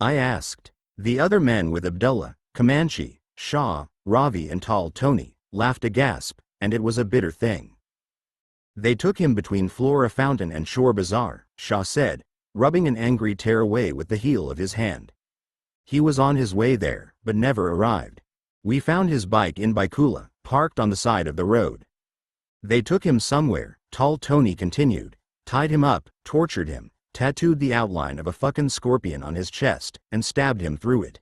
I asked. The other men with Abdullah, Comanche, Shah, Ravi and Tall Tony, laughed a gasp, and it was a bitter thing. They took him between Flora Fountain and Shore Bazaar, Shah said, rubbing an angry tear away with the heel of his hand. He was on his way there, but never arrived. We found his bike in Baikula, parked on the side of the road. They took him somewhere, Tall Tony continued, tied him up, tortured him, tattooed the outline of a fucking scorpion on his chest, and stabbed him through it.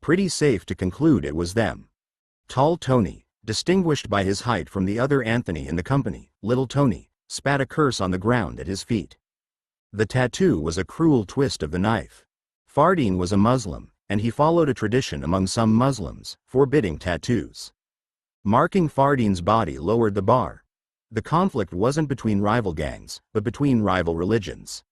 Pretty safe to conclude it was them. Tall Tony, distinguished by his height from the other Anthony in the company, Little Tony, spat a curse on the ground at his feet. The tattoo was a cruel twist of the knife. Fardeen was a Muslim, and he followed a tradition among some Muslims, forbidding tattoos. Marking Fardeen's body lowered the bar. The conflict wasn't between rival gangs, but between rival religions.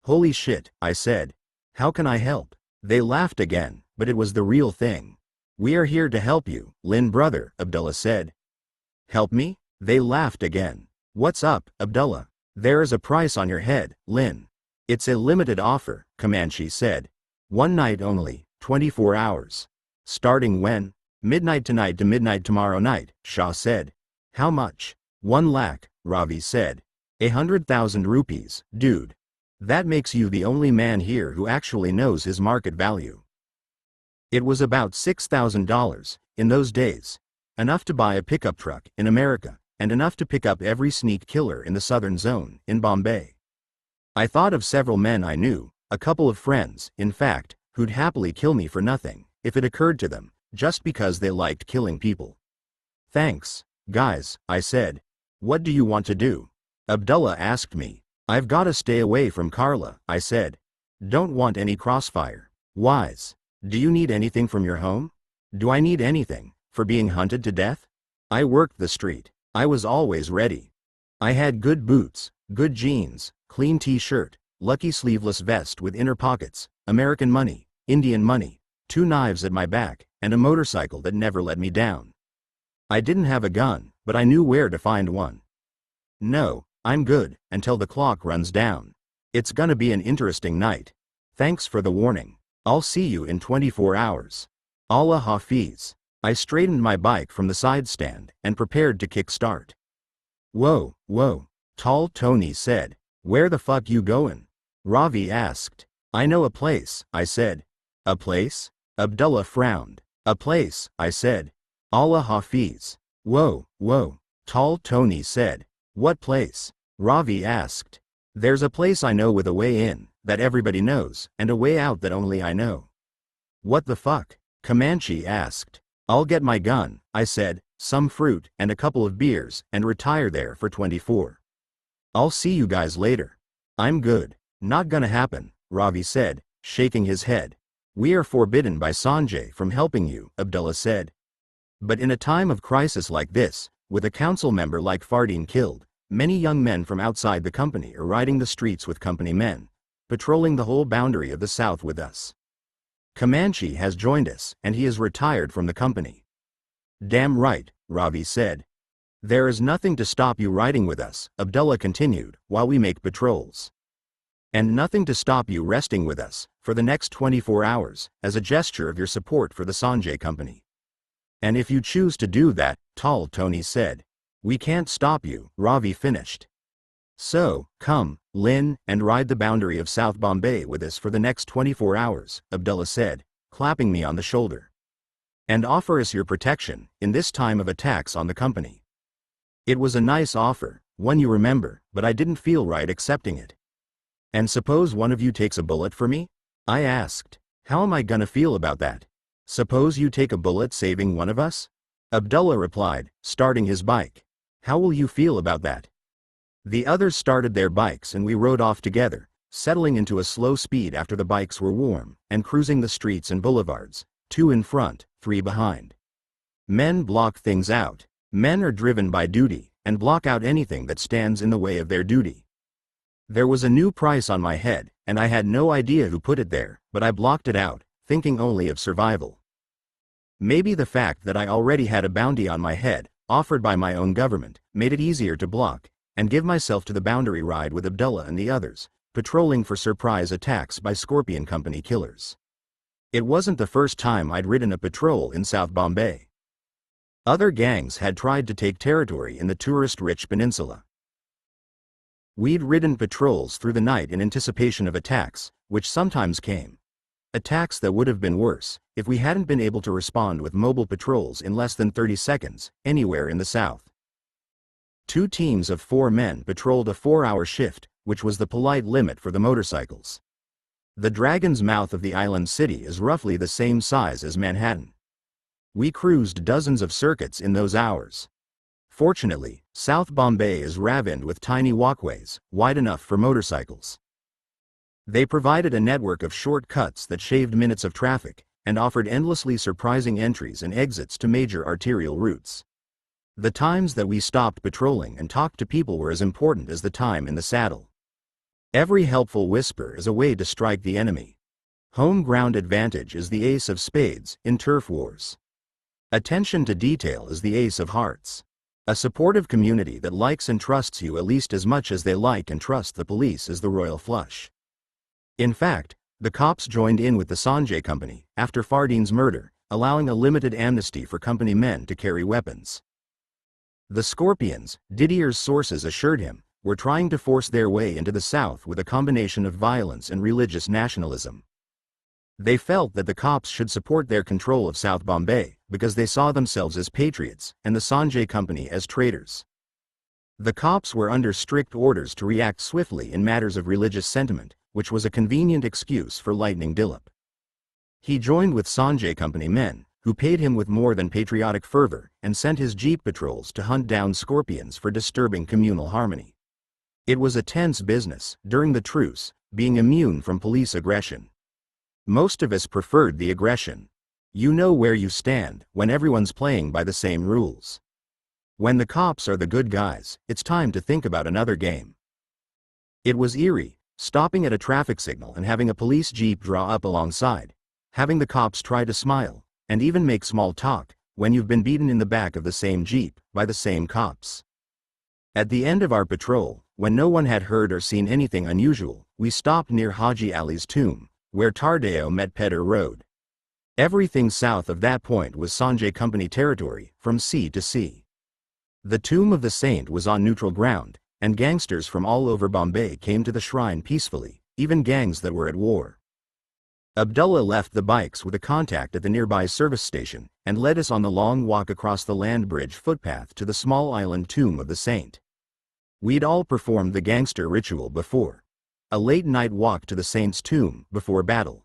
Holy shit, I said. How can I help? They laughed again, but it was the real thing. We are here to help you, Lin brother, Abdullah said. Help me? They laughed again. What's up, Abdullah? There is a price on your head, Lin. It's a limited offer, Comanche said. One night only, 24 hours. Starting when? Midnight tonight to midnight tomorrow night, Shah said. How much? 1 lakh, Ravi said. 100,000 rupees, dude. That makes you the only man here who actually knows his market value. It was about $6,000, in those days. Enough to buy a pickup truck in America, and enough to pick up every sneak killer in the southern zone, in Bombay. I thought of several men I knew, a couple of friends, in fact, who'd happily kill me for nothing, if it occurred to them, just because they liked killing people. Thanks, guys, I said. What do you want to do? Abdullah asked me. I've gotta stay away from Carla, I said. Don't want any crossfire. Wise. Do you need anything from your home? Do I need anything, for being hunted to death? I worked the street. I was always ready. I had good boots, good jeans, clean t-shirt, lucky sleeveless vest with inner pockets, American money, Indian money, 2 knives at my back, and a motorcycle that never let me down. I didn't have a gun, but I knew where to find one. No, I'm good, until the clock runs down. It's gonna be an interesting night. Thanks for the warning. I'll see you in 24 hours. Allah Hafiz. I straightened my bike from the side stand and prepared to kick start. Whoa, Tall Tony said. Where the fuck you going? Ravi asked. I know a place, I said. A place? Abdullah frowned. A place, I said. Allah Hafiz. Whoa, Tall Tony said. What place? Ravi asked. There's a place I know with a way in, that everybody knows, and a way out that only I know. What the fuck? Comanche asked. I'll get my gun, I said, some fruit, and a couple of beers, and retire there for 24. I'll see you guys later. I'm good. Not gonna happen, Ravi said, shaking his head. We are forbidden by Sanjay from helping you, Abdullah said. But in a time of crisis like this, with a council member like Fardeen killed, many young men from outside the company are riding the streets with company men, patrolling the whole boundary of the south with us. Comanche has joined us, and he is retired from the company. Damn right, Ravi said. There is nothing to stop you riding with us, Abdullah continued, while we make patrols. And nothing to stop you resting with us, for the next 24 hours, as a gesture of your support for the Sanjay company. And if you choose to do that, Tall Tony said. We can't stop you, Ravi finished. So, come, Lin, and ride the boundary of South Bombay with us for the next 24 hours, Abdullah said, clapping me on the shoulder. And offer us your protection, in this time of attacks on the company. It was a nice offer, one you remember, but I didn't feel right accepting it. And suppose one of you takes a bullet for me? I asked. How am I gonna feel about that? Suppose you take a bullet saving one of us? Abdullah replied, starting his bike. How will you feel about that? The others started their bikes and we rode off together, settling into a slow speed after the bikes were warm, and cruising the streets and boulevards, 2 in front, 3 behind. Men block things out. Men are driven by duty, and block out anything that stands in the way of their duty. There was a new price on my head, and I had no idea who put it there, but I blocked it out, thinking only of survival. Maybe the fact that I already had a bounty on my head, offered by my own government, made it easier to block, and give myself to the boundary ride with Abdullah and the others, patrolling for surprise attacks by Scorpion Company killers. It wasn't the first time I'd ridden a patrol in South Bombay. Other gangs had tried to take territory in the tourist-rich peninsula. We'd ridden patrols through the night in anticipation of attacks, which sometimes came. Attacks that would have been worse if we hadn't been able to respond with mobile patrols in less than 30 seconds, anywhere in the south. 2 teams of 4 men patrolled a 4-hour shift, which was the polite limit for the motorcycles. The Dragon's Mouth of the island city is roughly the same size as Manhattan. We cruised dozens of circuits in those hours. Fortunately, South Bombay is ravined with tiny walkways, wide enough for motorcycles. They provided a network of shortcuts that shaved minutes of traffic, and offered endlessly surprising entries and exits to major arterial routes. The times that we stopped patrolling and talked to people were as important as the time in the saddle. Every helpful whisper is a way to strike the enemy. Home ground advantage is the ace of spades in turf wars. Attention to detail is the ace of hearts. A supportive community that likes and trusts you at least as much as they like and trust the police is the royal flush. In fact, the cops joined in with the Sanjay Company after Fardeen's murder, allowing a limited amnesty for company men to carry weapons. The Scorpions, Didier's sources assured him, were trying to force their way into the South with a combination of violence and religious nationalism. They felt that the cops should support their control of South Bombay because they saw themselves as patriots and the Sanjay Company as traitors. The cops were under strict orders to react swiftly in matters of religious sentiment, which was a convenient excuse for lightning Dilip. He joined with Sanjay Company men, who paid him with more than patriotic fervor, and sent his jeep patrols to hunt down Scorpions for disturbing communal harmony. It was a tense business, during the truce, being immune from police aggression. Most of us preferred the aggression. You know where you stand, when everyone's playing by the same rules. When the cops are the good guys, it's time to think about another game. It was eerie, stopping at a traffic signal and having a police jeep draw up alongside, having the cops try to smile, and even make small talk, when you've been beaten in the back of the same jeep, by the same cops. At the end of our patrol, when no one had heard or seen anything unusual, we stopped near Haji Ali's tomb, where Tardeo met Pedder Road. Everything south of that point was Sanjay Company territory, from sea to sea. The tomb of the saint was on neutral ground, and gangsters from all over Bombay came to the shrine peacefully, even gangs that were at war. Abdullah left the bikes with a contact at the nearby service station, and led us on the long walk across the land bridge footpath to the small island tomb of the saint. We'd all performed the gangster ritual before. A late-night walk to the saint's tomb before battle.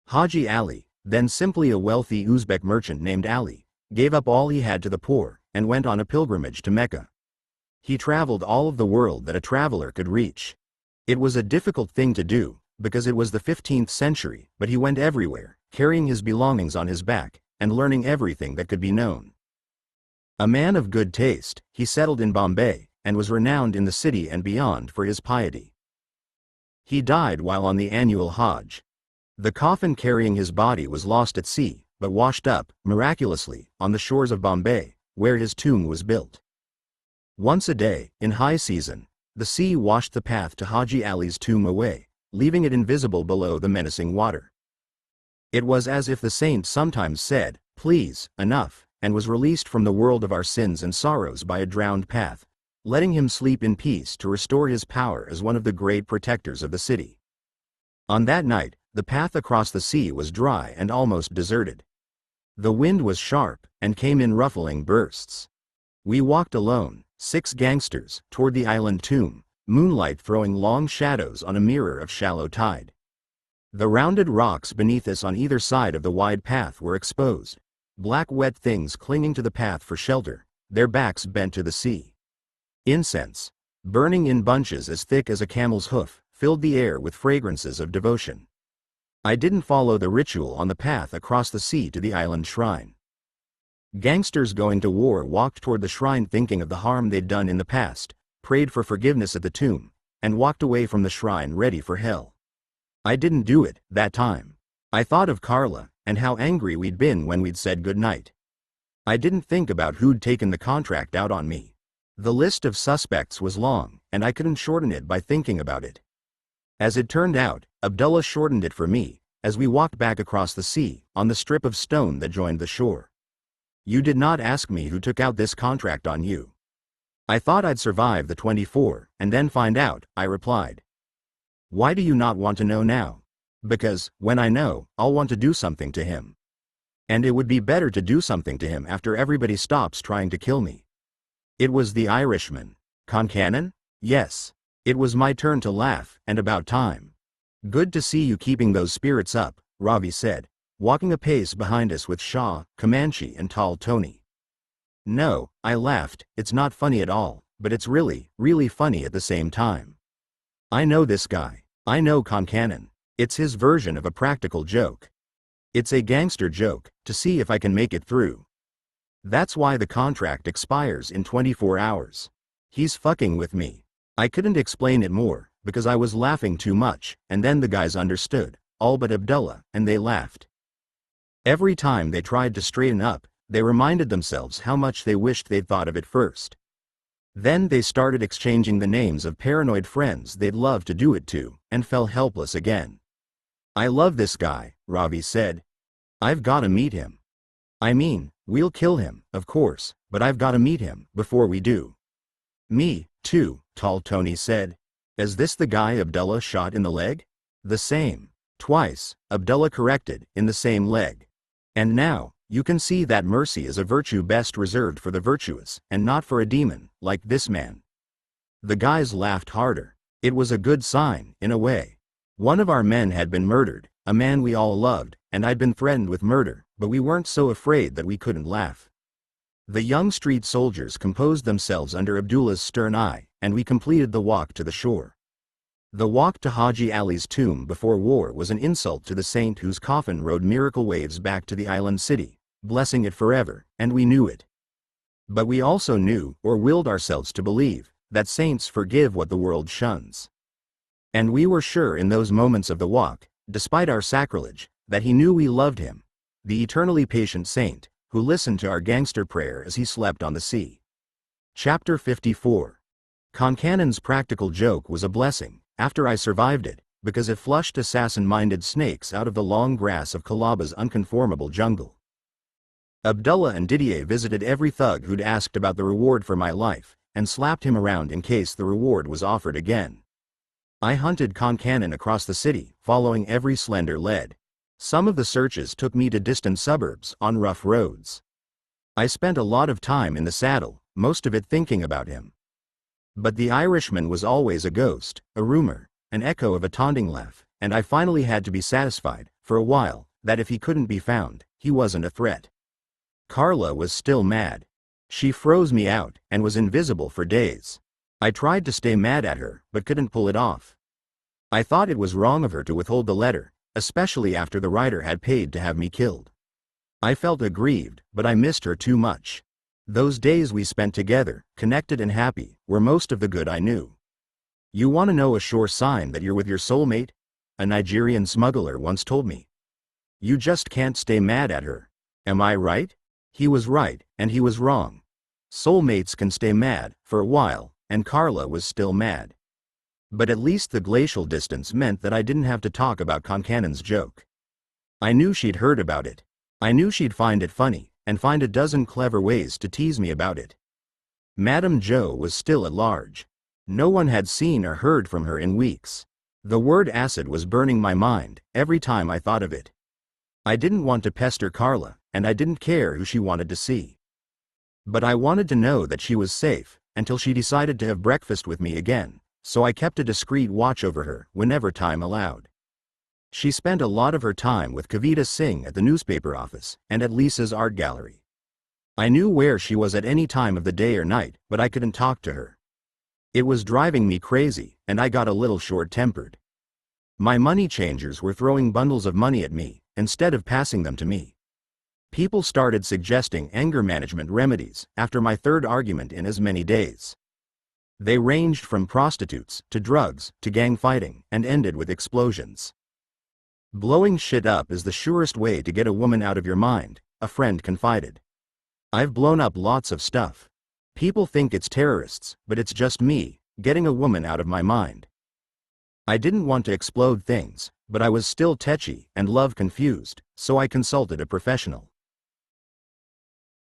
Haji Ali, then simply a wealthy Uzbek merchant named Ali, gave up all he had to the poor, and went on a pilgrimage to Mecca. He traveled all of the world that a traveler could reach. It was a difficult thing to do, because it was the 15th century, but he went everywhere, carrying his belongings on his back, and learning everything that could be known. A man of good taste, he settled in Bombay, and was renowned in the city and beyond for his piety. He died while on the annual Hajj. The coffin carrying his body was lost at sea, but washed up, miraculously, on the shores of Bombay, where his tomb was built. Once a day, in high season, the sea washed the path to Haji Ali's tomb away, leaving it invisible below the menacing water. It was as if the saint sometimes said, "Please, enough," and was released from the world of our sins and sorrows by a drowned path, letting him sleep in peace to restore his power as one of the great protectors of the city. On that night, the path across the sea was dry and almost deserted. The wind was sharp, and came in ruffling bursts. We walked alone, 6 gangsters, toward the island tomb, moonlight throwing long shadows on a mirror of shallow tide. The rounded rocks beneath us on either side of the wide path were exposed, black wet things clinging to the path for shelter, their backs bent to the sea. Incense, burning in bunches as thick as a camel's hoof, filled the air with fragrances of devotion. I didn't follow the ritual on the path across the sea to the island shrine. Gangsters going to war walked toward the shrine thinking of the harm they'd done in the past, prayed for forgiveness at the tomb, and walked away from the shrine ready for hell. I didn't do it, that time. I thought of Carla, and how angry we'd been when we'd said goodnight. I didn't think about who'd taken the contract out on me. The list of suspects was long, and I couldn't shorten it by thinking about it. As it turned out, Abdullah shortened it for me, as we walked back across the sea, on the strip of stone that joined the shore. You did not ask me who took out this contract on you. I thought I'd survive the 24, and then find out, I replied. Why do you not want to know now? Because, when I know, I'll want to do something to him. And it would be better to do something to him after everybody stops trying to kill me. It was the Irishman. Concannon? Yes. It was my turn to laugh, and about time. Good to see you keeping those spirits up, Ravi said, walking a pace behind us with Shaw, Comanche and Tall Tony. No, I laughed, it's not funny at all, but it's really, really funny at the same time. I know this guy. I know Concannon. It's his version of a practical joke. It's a gangster joke, to see if I can make it through. That's why the contract expires in 24 hours. He's fucking with me. I couldn't explain it more, because I was laughing too much, and then the guys understood, all but Abdullah, and they laughed. Every time they tried to straighten up, they reminded themselves how much they wished they'd thought of it first. Then they started exchanging the names of paranoid friends they'd love to do it to, and fell helpless again. I love this guy, Ravi said. I've gotta meet him. I mean, we'll kill him, of course, but I've gotta meet him, before we do. Me, too, Tall Tony said. Is this the guy Abdullah shot in the leg? The same. Twice, Abdullah corrected, in the same leg. And now, you can see that mercy is a virtue best reserved for the virtuous, and not for a demon, like this man. The guys laughed harder. It was a good sign, in a way. One of our men had been murdered, a man we all loved, and I'd been threatened with murder, but we weren't so afraid that we couldn't laugh. The young street soldiers composed themselves under Abdullah's stern eye, and we completed the walk to the shore. The walk to Haji Ali's tomb before war was an insult to the saint whose coffin rode miracle waves back to the island city, blessing it forever, and we knew it. But we also knew, or willed ourselves to believe, that saints forgive what the world shuns. And we were sure in those moments of the walk, despite our sacrilege, that he knew we loved him, the eternally patient saint, who listened to our gangster prayer as he slept on the sea. Chapter 54. Concannon's practical joke was a blessing, after I survived it, because it flushed assassin-minded snakes out of the long grass of Calaba's unconformable jungle. Abdullah and Didier visited every thug who'd asked about the reward for my life, and slapped him around in case the reward was offered again. I hunted Concannon across the city, following every slender lead. Some of the searches took me to distant suburbs, on rough roads. I spent a lot of time in the saddle, most of it thinking about him. But the Irishman was always a ghost, a rumor, an echo of a taunting laugh, and I finally had to be satisfied, for a while, that if he couldn't be found, he wasn't a threat. Carla was still mad. She froze me out, and was invisible for days. I tried to stay mad at her, but couldn't pull it off. I thought it was wrong of her to withhold the letter, especially after the writer had paid to have me killed. I felt aggrieved, but I missed her too much. Those days we spent together, connected and happy, were most of the good I knew. You want to know a sure sign that you're with your soulmate? A Nigerian smuggler once told me. You just can't stay mad at her. Am I right? He was right, and he was wrong. Soulmates can stay mad, for a while, and Carla was still mad. But at least the glacial distance meant that I didn't have to talk about Concannon's joke. I knew she'd heard about it. I knew she'd find it funny, and find a dozen clever ways to tease me about it. Madame Jo was still at large. No one had seen or heard from her in weeks. The word acid was burning my mind, every time I thought of it. I didn't want to pester Carla, and I didn't care who she wanted to see. But I wanted to know that she was safe, until she decided to have breakfast with me again, so I kept a discreet watch over her, whenever time allowed. She spent a lot of her time with Kavita Singh at the newspaper office, and at Lisa's art gallery. I knew where she was at any time of the day or night, but I couldn't talk to her. It was driving me crazy, and I got a little short-tempered. My money changers were throwing bundles of money at me, instead of passing them to me. People started suggesting anger management remedies, after my third argument in as many days. They ranged from prostitutes, to drugs, to gang fighting, and ended with explosions. Blowing shit up is the surest way to get a woman out of your mind, a friend confided. I've blown up lots of stuff. People think it's terrorists, but it's just me, getting a woman out of my mind. I didn't want to explode things, but I was still tetchy and love confused, so I consulted a professional.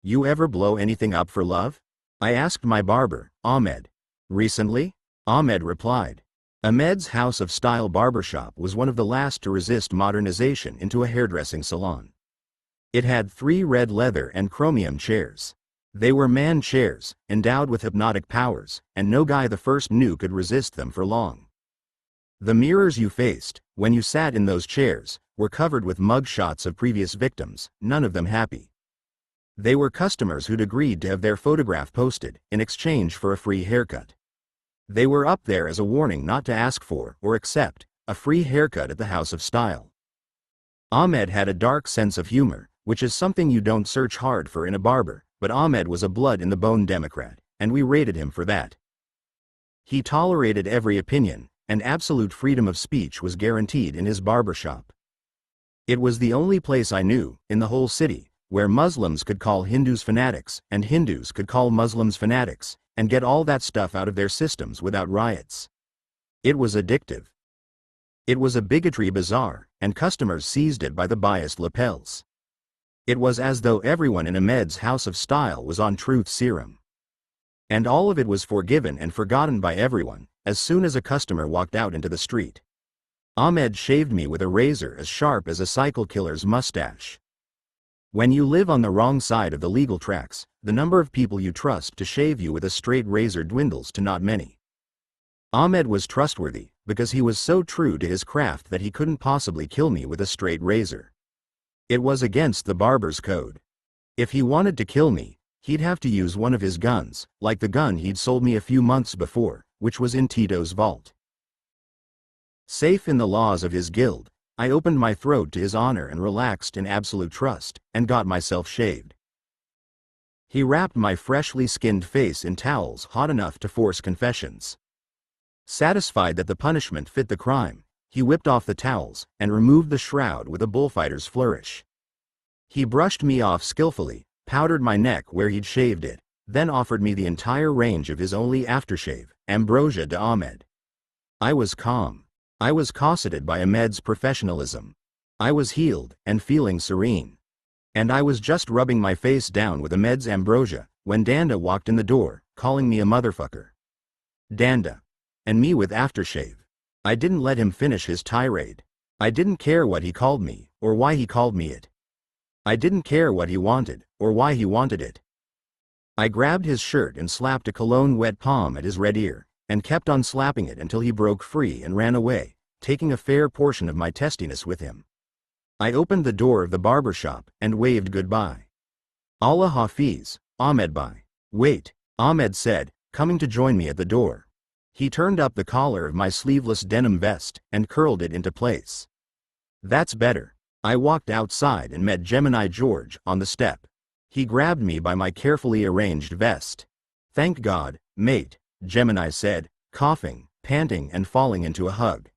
You ever blow anything up for love? I asked my barber, Ahmed. Recently? Ahmed replied. Ahmed's House of Style barbershop was one of the last to resist modernization into a hairdressing salon. It had 3 red leather and chromium chairs. They were man chairs, endowed with hypnotic powers, and no guy the first knew could resist them for long. The mirrors you faced, when you sat in those chairs, were covered with mug shots of previous victims, none of them happy. They were customers who'd agreed to have their photograph posted in exchange for a free haircut. They were up there as a warning not to ask for or accept a free haircut at the House of Style. Ahmed had a dark sense of humor, which is something you don't search hard for in a barber, but Ahmed was a blood-in-the-bone Democrat, and we rated him for that. He tolerated every opinion, and absolute freedom of speech was guaranteed in his barbershop. It was the only place I knew, in the whole city, where Muslims could call Hindus fanatics and Hindus could call Muslims fanatics, and get all that stuff out of their systems without riots. It was addictive. It was a bigotry bazaar, and customers seized it by the biased lapels. It was as though everyone in Ahmed's House of Style was on truth serum. And all of it was forgiven and forgotten by everyone, as soon as a customer walked out into the street. Ahmed shaved me with a razor as sharp as a cycle killer's mustache. When you live on the wrong side of the legal tracks, the number of people you trust to shave you with a straight razor dwindles to not many. Ahmed was trustworthy, because he was so true to his craft that he couldn't possibly kill me with a straight razor. It was against the barber's code. If he wanted to kill me, he'd have to use one of his guns, like the gun he'd sold me a few months before, which was in Tito's vault. Safe in the laws of his guild, I opened my throat to his honor and relaxed in absolute trust, and got myself shaved. He wrapped my freshly skinned face in towels hot enough to force confessions. Satisfied that the punishment fit the crime, he whipped off the towels and removed the shroud with a bullfighter's flourish. He brushed me off skillfully, powdered my neck where he'd shaved it, then offered me the entire range of his only aftershave, Ambrosia de Ahmed. I was calm. I was cosseted by Ahmed's professionalism. I was healed and feeling serene. And I was just rubbing my face down with Ahmed's ambrosia, when Danda walked in the door, calling me a motherfucker. Danda. And me with aftershave. I didn't let him finish his tirade. I didn't care what he called me, or why he called me it. I didn't care what he wanted, or why he wanted it. I grabbed his shirt and slapped a cologne wet palm at his red ear, and kept on slapping it until he broke free and ran away, taking a fair portion of my testiness with him. I opened the door of the barber shop and waved goodbye. Allah Hafiz, Ahmed bye. Wait, Ahmed said, coming to join me at the door. He turned up the collar of my sleeveless denim vest and curled it into place. That's better. I walked outside and met Gemini George on the step. He grabbed me by my carefully arranged vest. Thank God, mate, Gemini said, coughing, panting and falling into a hug.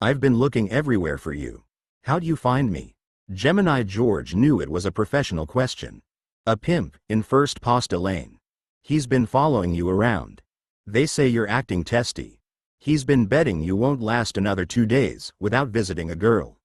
I've been looking everywhere for you. How'd you find me? Gemini George knew it was a professional question. A pimp in First Pasta Lane. He's been following you around. They say you're acting testy. He's been betting you won't last another 2 days without visiting a girl.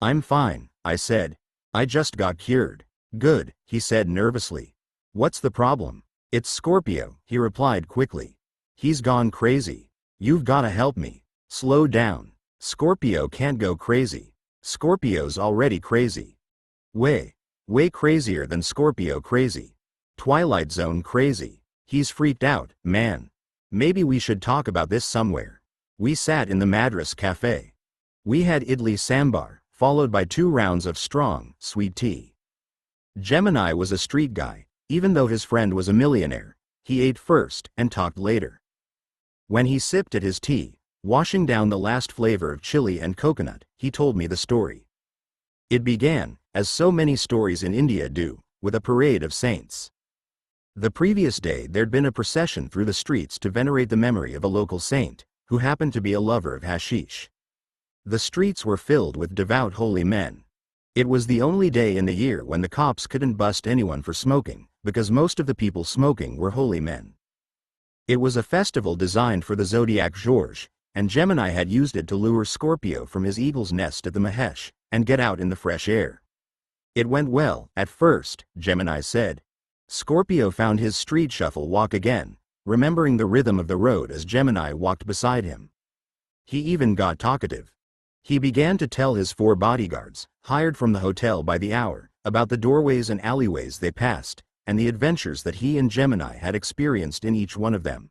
I'm fine, I said. I just got cured. Good, he said nervously. What's the problem? It's Scorpio, he replied quickly. He's gone crazy. You've gotta help me. Slow down. Scorpio can't go crazy. Scorpio's already crazy. Way crazier than Scorpio crazy. Twilight Zone crazy. He's freaked out, man. Maybe we should talk about this somewhere. We sat in the Madras Cafe. We had idli sambar, followed by 2 rounds of strong, sweet tea. Gemini was a street guy, even though his friend was a millionaire. He ate first and talked later. When he sipped at his tea, washing down the last flavor of chili and coconut, he told me the story. It began, as so many stories in India do, with a parade of saints. The previous day there'd been a procession through the streets to venerate the memory of a local saint, who happened to be a lover of hashish. The streets were filled with devout holy men. It was the only day in the year when the cops couldn't bust anyone for smoking, because most of the people smoking were holy men. It was a festival designed for the zodiac George, and Gemini had used it to lure Scorpio from his eagle's nest at the Mahesh, and get out in the fresh air. It went well, at first, Gemini said. Scorpio found his street shuffle walk again, remembering the rhythm of the road as Gemini walked beside him. He even got talkative. He began to tell his 4 bodyguards, hired from the hotel by the hour, about the doorways and alleyways they passed, and the adventures that he and Gemini had experienced in each one of them.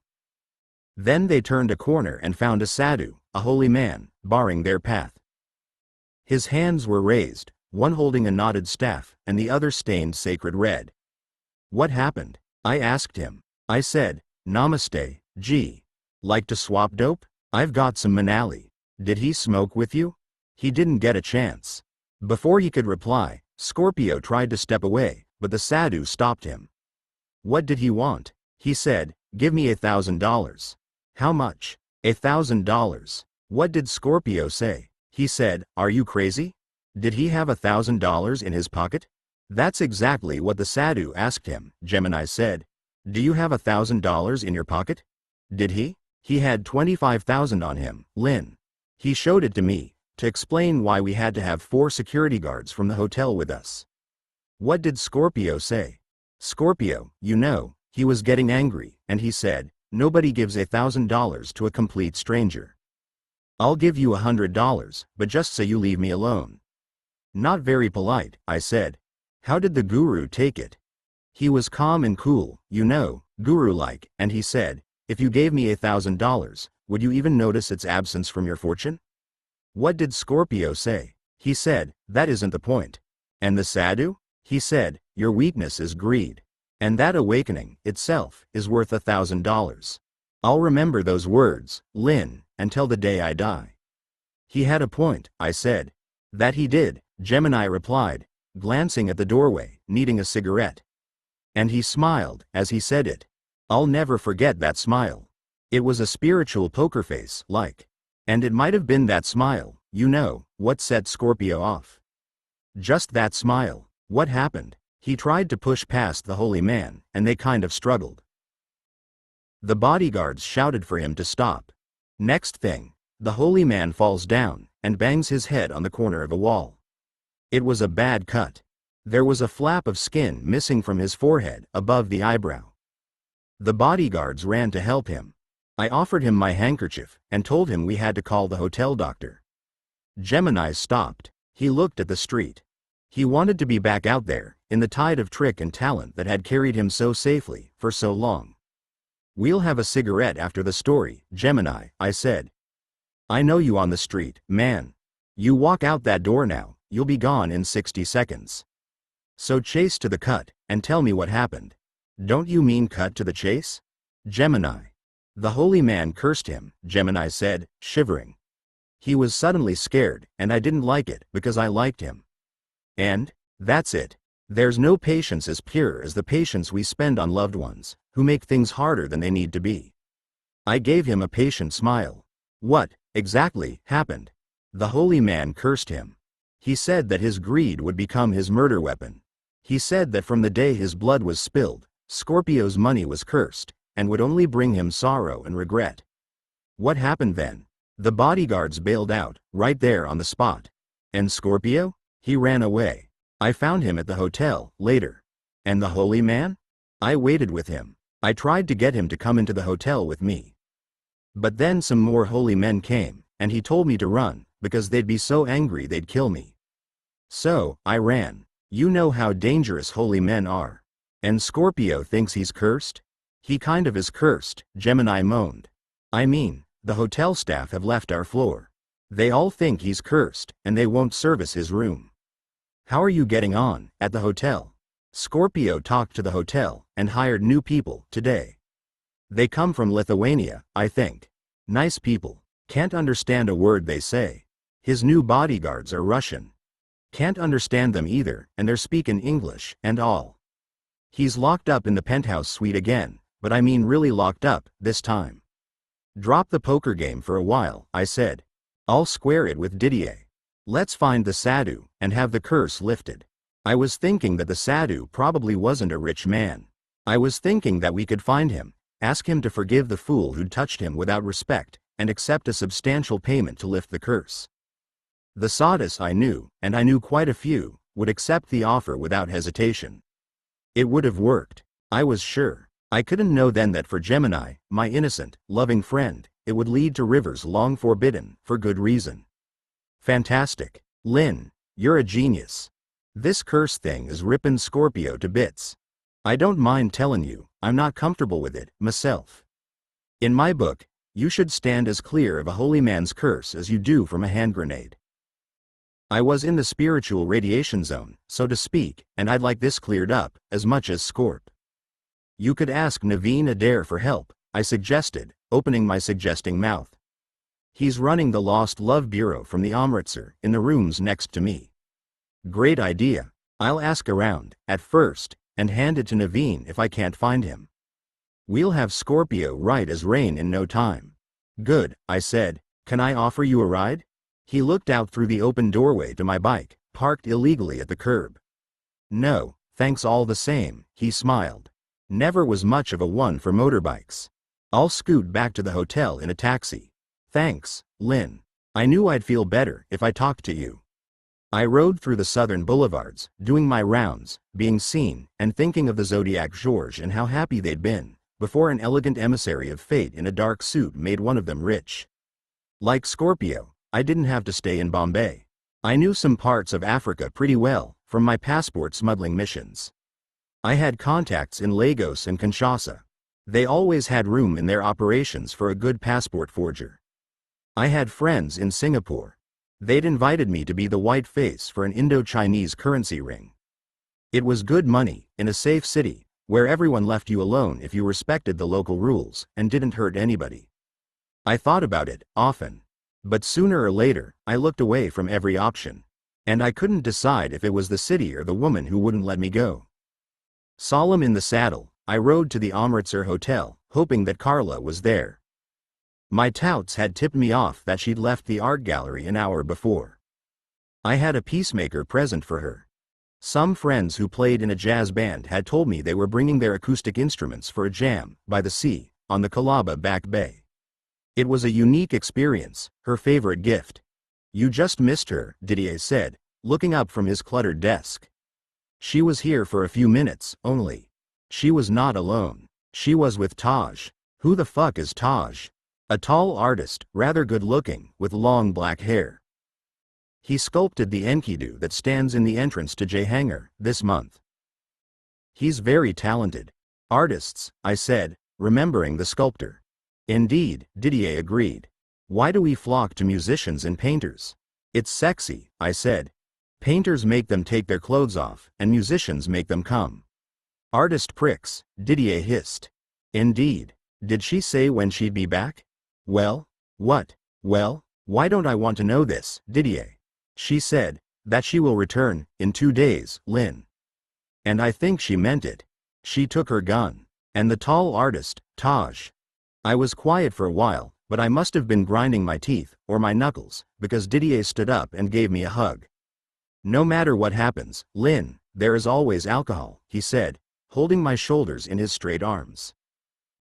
Then they turned a corner and found a sadhu, a holy man, barring their path. His hands were raised, one holding a knotted staff and the other stained sacred red. What happened? I asked him. I said, Namaste, G. Like to swap dope? I've got some Manali. Did he smoke with you? He didn't get a chance. Before he could reply, Scorpio tried to step away, but the sadhu stopped him. What did he want? He said, give me $1,000. How much? $1,000. What did Scorpio say? He said, are you crazy? Did he have $1,000 in his pocket? That's exactly what the sadhu asked him, Gemini said. Do you have $1,000 in your pocket? Did he? He had 25,000 on him, Lin. He showed it to me, to explain why we had to have 4 security guards from the hotel with us. What did Scorpio say? Scorpio, you know, he was getting angry, and he said, nobody gives $1,000 to a complete stranger. I'll give you $100, but just so you leave me alone. Not very polite, I said. How did the guru take it? He was calm and cool, you know, guru-like, and he said, if you gave me $1,000, would you even notice its absence from your fortune? What did Scorpio say? He said, that isn't the point. And the sadhu? He said, your weakness is greed. And that awakening, itself, is worth $1,000. I'll remember those words, Lin, until the day I die. He had a point, I said. That he did, Gemini replied, glancing at the doorway, needing a cigarette. And he smiled, as he said it. I'll never forget that smile. It was a spiritual poker face, like. And it might have been that smile, you know, what set Scorpio off. Just that smile. What happened? He tried to push past the holy man, and they kind of struggled. The bodyguards shouted for him to stop. Next thing, the holy man falls down, and bangs his head on the corner of a wall. It was a bad cut. There was a flap of skin missing from his forehead, above the eyebrow. The bodyguards ran to help him. I offered him my handkerchief, and told him we had to call the hotel doctor. Gemini stopped. He looked at the street. He wanted to be back out there, in the tide of trick and talent that had carried him so safely, for so long. We'll have a cigarette after the story, Gemini, I said. I know you on the street, man. You walk out that door now, you'll be gone in 60 seconds. So chase to the cut, and tell me what happened. Don't you mean cut to the chase? Gemini. The holy man cursed him, Gemini said, shivering. He was suddenly scared, and I didn't like it, because I liked him. And, that's it. There's no patience as pure as the patience we spend on loved ones, who make things harder than they need to be. I gave him a patient smile. What, exactly, happened? The holy man cursed him. He said that his greed would become his murder weapon. He said that from the day his blood was spilled, Scorpio's money was cursed, and would only bring him sorrow and regret. What happened then? The bodyguards bailed out, right there on the spot. And Scorpio? He ran away. I found him at the hotel, later. And the holy man? I waited with him. I tried to get him to come into the hotel with me. But then some more holy men came, and he told me to run, because they'd be so angry they'd kill me. So, I ran. You know how dangerous holy men are. And Scorpio thinks he's cursed? He kind of is cursed, Gemini moaned. I mean, the hotel staff have left our floor. They all think he's cursed, and they won't service his room. How are you getting on, at the hotel? Scorpio talked to the hotel, and hired new people, today. They come from Lithuania, I think. Nice people. Can't understand a word they say. His new bodyguards are Russian. Can't understand them either, and they're speaking English, and all. He's locked up in the penthouse suite again, but I mean really locked up, this time. Drop the poker game for a while, I said. I'll square it with Didier. Let's find the sadhu, and have the curse lifted. I was thinking that the sadhu probably wasn't a rich man. I was thinking that we could find him, ask him to forgive the fool who'd touched him without respect, and accept a substantial payment to lift the curse. The Sadis I knew, and I knew quite a few, would accept the offer without hesitation. It would have worked. I was sure. I couldn't know then that for Gemini, my innocent, loving friend, it would lead to rivers long forbidden, for good reason. Fantastic. Lin, you're a genius. This curse thing is rippin' Scorpio to bits. I don't mind telling you, I'm not comfortable with it, myself. In my book, you should stand as clear of a holy man's curse as you do from a hand grenade. I was in the spiritual radiation zone, so to speak, and I'd like this cleared up, as much as Scorp. You could ask Naveen Adair for help, I suggested, opening my suggesting mouth. He's running the Lost Love Bureau from the Amritsar, in the rooms next to me. Great idea. I'll ask around, at first, and hand it to Naveen if I can't find him. We'll have Scorpio right as rain in no time. Good, I said. Can I offer you a ride? He looked out through the open doorway to my bike, parked illegally at the curb. No, thanks all the same, he smiled. Never was much of a one for motorbikes. I'll scoot back to the hotel in a taxi. Thanks, Lin. I knew I'd feel better if I talked to you. I rode through the southern boulevards, doing my rounds, being seen, and thinking of the Zodiac George and how happy they'd been, before an elegant emissary of fate in a dark suit made one of them rich. Like Scorpio, I didn't have to stay in Bombay. I knew some parts of Africa pretty well, from my passport smuggling missions. I had contacts in Lagos and Kinshasa. They always had room in their operations for a good passport forger. I had friends in Singapore. They'd invited me to be the white face for an Indo-Chinese currency ring. It was good money, in a safe city, where everyone left you alone if you respected the local rules and didn't hurt anybody. I thought about it, often. But sooner or later, I looked away from every option. And I couldn't decide if it was the city or the woman who wouldn't let me go. Solemn in the saddle, I rode to the Amritsar Hotel, hoping that Carla was there. My touts had tipped me off that she'd left the art gallery an hour before. I had a peacemaker present for her. Some friends who played in a jazz band had told me they were bringing their acoustic instruments for a jam, by the sea, on the Colaba Back Bay. It was a unique experience, her favorite gift. You just missed her, Didier said, looking up from his cluttered desk. She was here for a few minutes, only. She was not alone. She was with Taj. Who the fuck is Taj? A tall artist, rather good-looking, with long black hair. He sculpted the Enkidu that stands in the entrance to Jehangir, this month. He's very talented. Artists, I said, remembering the sculptor. Indeed, Didier agreed. Why do we flock to musicians and painters? It's sexy, I said. Painters make them take their clothes off, and musicians make them come. Artist pricks, Didier hissed. Indeed. Did she say when she'd be back? Well? What? Well, why don't I want to know this, Didier? She said, that she will return, in 2 days, Lin. And I think she meant it. She took her gun. And the tall artist, Taj. I was quiet for a while, but I must have been grinding my teeth, or my knuckles, because Didier stood up and gave me a hug. No matter what happens, Lin, there is always alcohol, he said, holding my shoulders in his straight arms.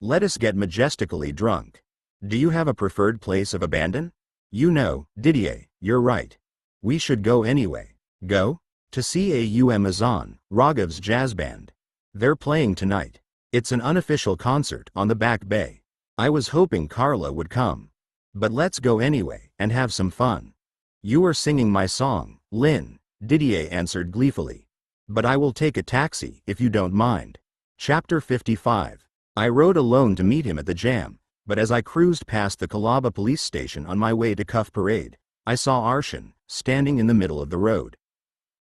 Let us get majestically drunk. Do you have a preferred place of abandon? You know, Didier, you're right. We should go anyway. Go? To see A.U. Amazon, Raghav's jazz band. They're playing tonight. It's an unofficial concert on the Back Bay. I was hoping Carla would come. But let's go anyway, and have some fun. You are singing my song, Lin, Didier answered gleefully. But I will take a taxi, if you don't mind. Chapter 55. I rode alone to meet him at the jam, but as I cruised past the Colaba police station on my way to Cuff Parade, I saw Arshan, standing in the middle of the road.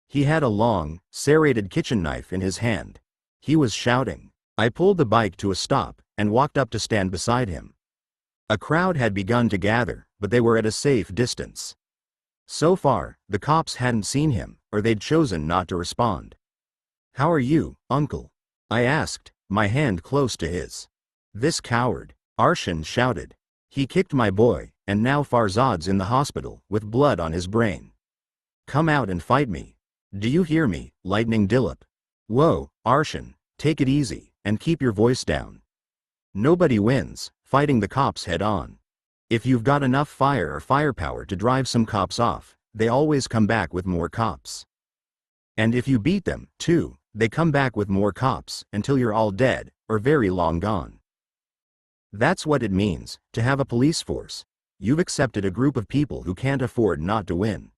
He had a long, serrated kitchen knife in his hand. He was shouting. I pulled the bike to a stop, and walked up to stand beside him. A crowd had begun to gather, but they were at a safe distance. So far, the cops hadn't seen him, or they'd chosen not to respond. How are you, uncle? I asked, my hand close to his. This coward, Arshan shouted. He kicked my boy, and now Farzad's in the hospital, with blood on his brain. Come out and fight me. Do you hear me, Lightning Dilip? Whoa, Arshan, take it easy, and keep your voice down. Nobody wins, fighting the cops head on. If you've got enough fire or firepower to drive some cops off, they always come back with more cops. And if you beat them, too, they come back with more cops until you're all dead or very long gone. That's what it means to have a police force. You've accepted a group of people who can't afford not to win.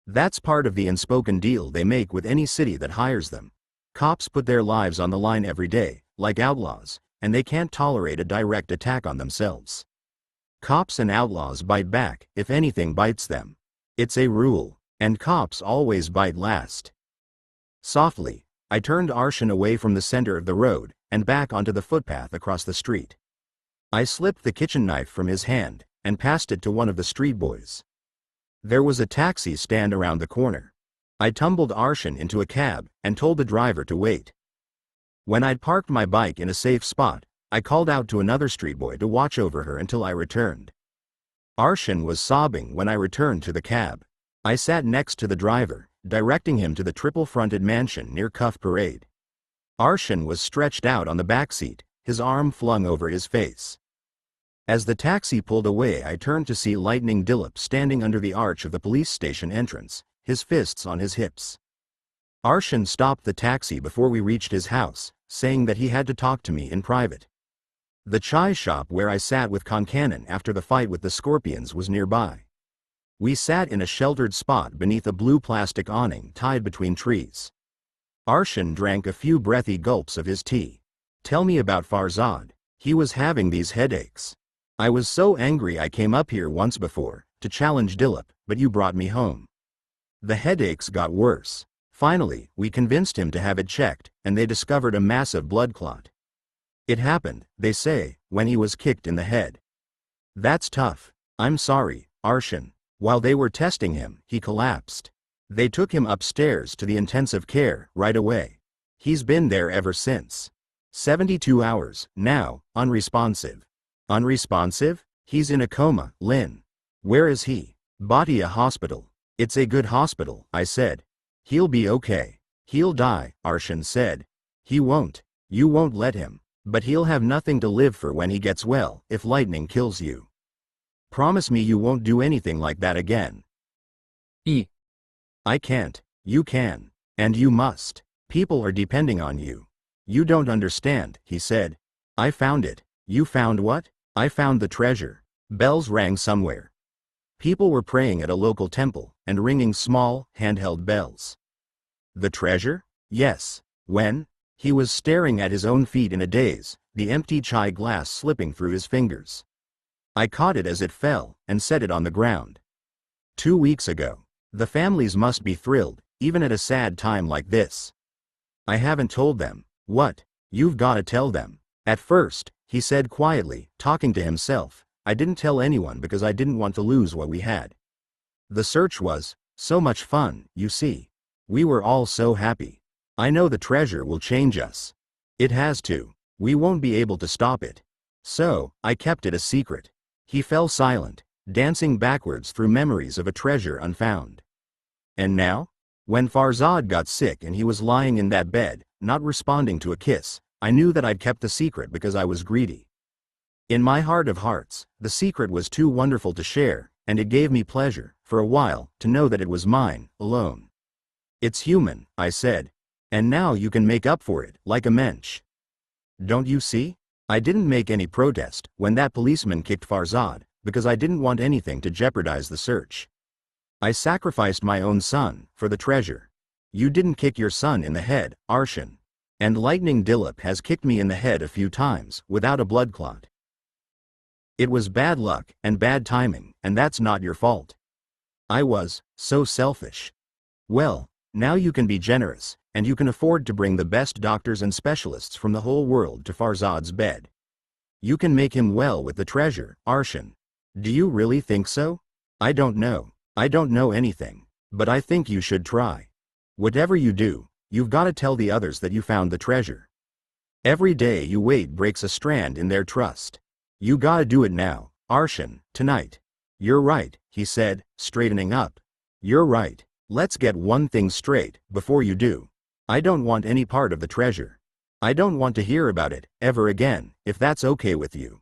That's part of the unspoken deal they make with any city that hires them. Cops put their lives on the line every day, like outlaws, and they can't tolerate a direct attack on themselves. Cops and outlaws bite back if anything bites them. It's a rule, and cops always bite last. Softly, I turned Arshan away from the center of the road and back onto the footpath across the street. I slipped the kitchen knife from his hand and passed it to one of the street boys. There was a taxi stand around the corner. I tumbled Arshan into a cab and told the driver to wait. When I'd parked my bike in a safe spot, I called out to another street boy to watch over her until I returned. Arshan was sobbing when I returned to the cab. I sat next to the driver, directing him to the triple-fronted mansion near Cuff Parade. Arshan was stretched out on the back seat, his arm flung over his face. As the taxi pulled away, I turned to see Lightning Dilip standing under the arch of the police station entrance, his fists on his hips. Arshan stopped the taxi before we reached his house, saying that he had to talk to me in private. The chai shop where I sat with Concannon after the fight with the Scorpions was nearby. We sat in a sheltered spot beneath a blue plastic awning tied between trees. Arshan drank a few breathy gulps of his tea. Tell me about Farzad. He was having these headaches. I was so angry I came up here once before, to challenge Dilip, but you brought me home. The headaches got worse. Finally, we convinced him to have it checked, and they discovered a massive blood clot. It happened, they say, when he was kicked in the head. That's tough. I'm sorry, Arshan. While they were testing him, he collapsed. They took him upstairs to the intensive care right away. He's been there ever since. 72 hours, now, unresponsive. Unresponsive? He's in a coma, Lynn. Where is he? Bhatia Hospital. It's a good hospital, I said. He'll be okay. He'll die, Arshan said. He won't. You won't let him. But he'll have nothing to live for when he gets well, if lightning kills you. Promise me you won't do anything like that again. I can't. You can. And you must. People are depending on you. You don't understand, he said. I found it. You found what? I found the treasure. Bells rang somewhere. People were praying at a local temple and ringing small, handheld bells. The treasure? Yes. When? He was staring at his own feet in a daze, the empty chai glass slipping through his fingers. I caught it as it fell and set it on the ground. 2 weeks ago. The families must be thrilled, even at a sad time like this. I haven't told them. What? You've got to tell them. At first, he said quietly, talking to himself, I didn't tell anyone because I didn't want to lose what we had. The search was so much fun, you see. We were all so happy. I know the treasure will change us. It has to. We won't be able to stop it. So, I kept it a secret. He fell silent, dancing backwards through memories of a treasure unfound. And now? When Farzad got sick and he was lying in that bed, not responding to a kiss, I knew that I'd kept the secret because I was greedy. In my heart of hearts, the secret was too wonderful to share, and it gave me pleasure, for a while, to know that it was mine, alone. It's human, I said. And now you can make up for it, like a mensch. Don't you see? I didn't make any protest when that policeman kicked Farzad, because I didn't want anything to jeopardize the search. I sacrificed my own son for the treasure. You didn't kick your son in the head, Arshan. And Lightning Dilip has kicked me in the head a few times, without a blood clot. It was bad luck and bad timing, and that's not your fault. I was so selfish. Well, now you can be generous, and you can afford to bring the best doctors and specialists from the whole world to Farzad's bed. You can make him well with the treasure, Arshan. Do you really think so? I don't know. I don't know anything. But I think you should try. Whatever you do, you've got to tell the others that you found the treasure. Every day you wait breaks a strand in their trust. You gotta do it now, Arshan, tonight. You're right, he said, straightening up. You're right. Let's get one thing straight, before you do. I don't want any part of the treasure. I don't want to hear about it, ever again, if that's okay with you.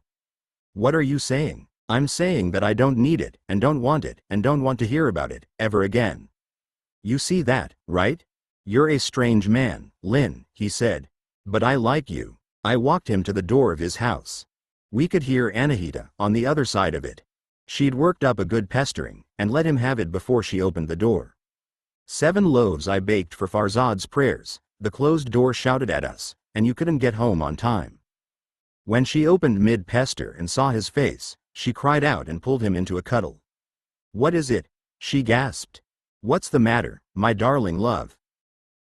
What are you saying? I'm saying that I don't need it, and don't want it, and don't want to hear about it, ever again. You see that, right? You're a strange man, Lin, he said. But I like you. I walked him to the door of his house. We could hear Anahita on the other side of it. She'd worked up a good pestering, and let him have it before she opened the door. 7 loaves I baked for Farzad's prayers, the closed door shouted at us, and you couldn't get home on time. When she opened mid-pester and saw his face, she cried out and pulled him into a cuddle. What is it? She gasped. What's the matter, my darling love?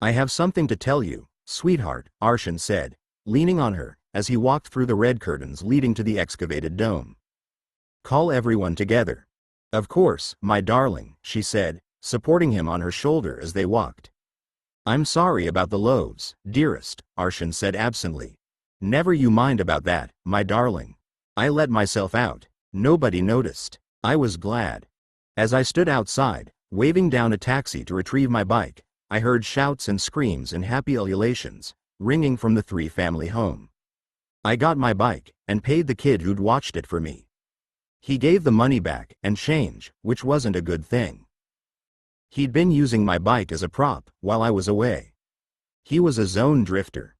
I have something to tell you, sweetheart, Arshan said, leaning on her, as he walked through the red curtains leading to the excavated dome. Call everyone together. Of course, my darling, she said, supporting him on her shoulder as they walked. I'm sorry about the loaves, dearest, Arshan said absently. Never you mind about that, my darling. I let myself out. Nobody noticed. I was glad. As I stood outside, waving down a taxi to retrieve my bike, I heard shouts and screams and happy ululations, ringing from the 3-family home. I got my bike, and paid the kid who'd watched it for me. He gave the money back, and change, which wasn't a good thing. He'd been using my bike as a prop, while I was away. He was a zone drifter.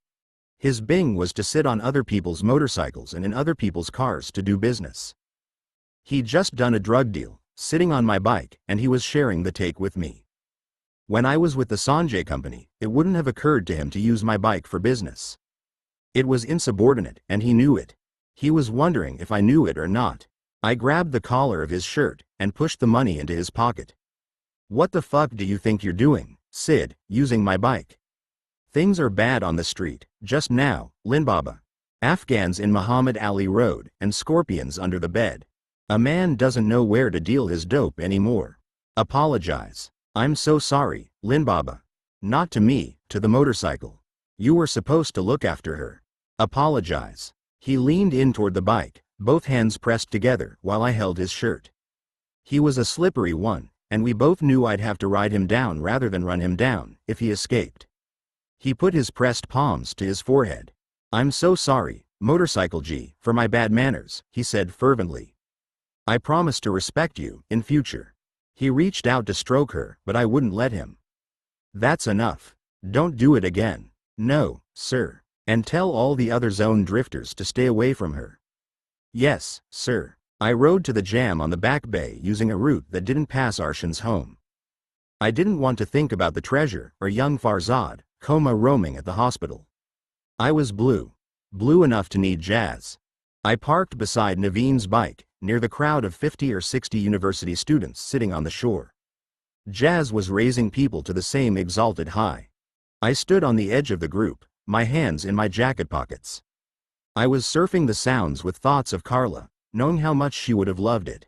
His bing was to sit on other people's motorcycles and in other people's cars to do business. He'd just done a drug deal, sitting on my bike, and he was sharing the take with me. When I was with the Sanjay company, it wouldn't have occurred to him to use my bike for business. It was insubordinate, and he knew it. He was wondering if I knew it or not. I grabbed the collar of his shirt, and pushed the money into his pocket. What the fuck do you think you're doing, Sid, using my bike? Things are bad on the street, just now, Linbaba. Afghans in Muhammad Ali Road, and scorpions under the bed. A man doesn't know where to deal his dope anymore. Apologize. I'm so sorry, Linbaba. Not to me, to the motorcycle. You were supposed to look after her. Apologize. He leaned in toward the bike, both hands pressed together while I held his shirt. He was a slippery one, and we both knew I'd have to ride him down rather than run him down, if he escaped. He put his pressed palms to his forehead. I'm so sorry, Motorcycle G, for my bad manners, he said fervently. I promise to respect you, in future. He reached out to stroke her, but I wouldn't let him. That's enough. Don't do it again. No, sir. And tell all the other zone drifters to stay away from her. Yes, sir. I rode to the jam on the back bay using a route that didn't pass Arshan's home. I didn't want to think about the treasure, or young Farzad, coma roaming at the hospital. I was blue. Blue enough to need jazz. I parked beside Naveen's bike, near the crowd of 50 or 60 university students sitting on the shore. Jazz was raising people to the same exalted high. I stood on the edge of the group, my hands in my jacket pockets. I was surfing the sounds with thoughts of Carla, knowing how much she would have loved it.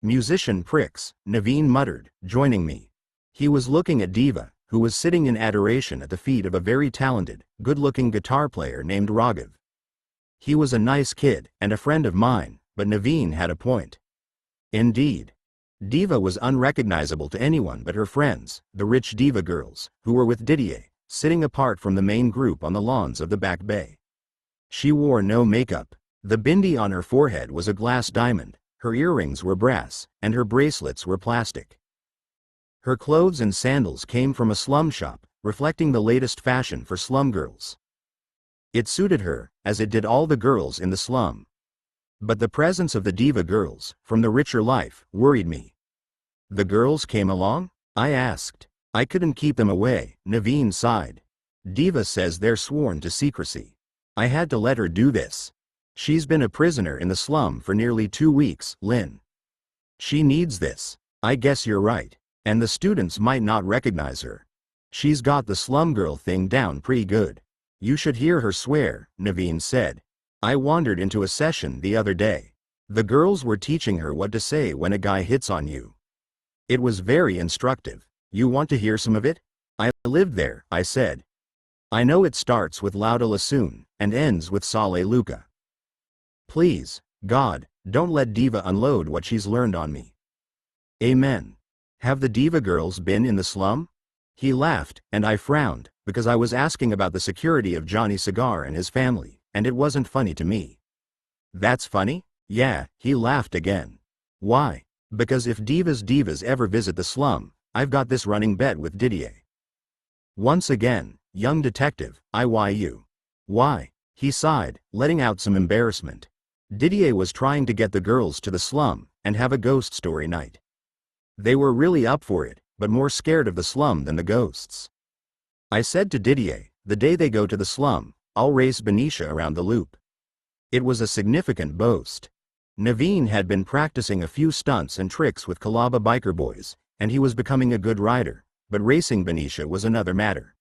Musician pricks, Naveen muttered, joining me. He was looking at Diva, who was sitting in adoration at the feet of a very talented, good-looking guitar player named Raghav. He was a nice kid, and a friend of mine, but Naveen had a point. Indeed. Diva was unrecognizable to anyone but her friends, the rich Diva girls, who were with Didier, sitting apart from the main group on the lawns of the back bay. She wore no makeup. The bindi on her forehead was a glass diamond, her earrings were brass, and her bracelets were plastic. Her clothes and sandals came from a slum shop, reflecting the latest fashion for slum girls. It suited her, as it did all the girls in the slum. But the presence of the Diva girls, from the richer life, worried me. The girls came along? I asked. I couldn't keep them away, Naveen sighed. Diva says they're sworn to secrecy. I had to let her do this. She's been a prisoner in the slum for nearly 2 weeks, Lin. She needs this. I guess you're right. And the students might not recognize her. She's got the slum girl thing down pretty good. You should hear her swear, Naveen said. I wandered into a session the other day. The girls were teaching her what to say when a guy hits on you. It was very instructive. You want to hear some of it? I lived there, I said. I know it starts with Lauda Lasoon, and ends with Saleh Luca. Please, God, don't let Diva unload what she's learned on me. Amen. Have the Diva girls been in the slum? He laughed, and I frowned, because I was asking about the security of Johnny Cigar and his family, and it wasn't funny to me. That's funny? Yeah, he laughed again. Why? Because if divas ever visit the slum, I've got this running bet with Didier. Once again, young detective, IYU. Why? He sighed, letting out some embarrassment. Didier was trying to get the girls to the slum and have a ghost story night. They were really up for it, but more scared of the slum than the ghosts. I said to Didier, the day they go to the slum, I'll race Benicia around the loop. It was a significant boast. Naveen had been practicing a few stunts and tricks with Kalaba biker boys, and he was becoming a good rider, but racing Benicia was another matter.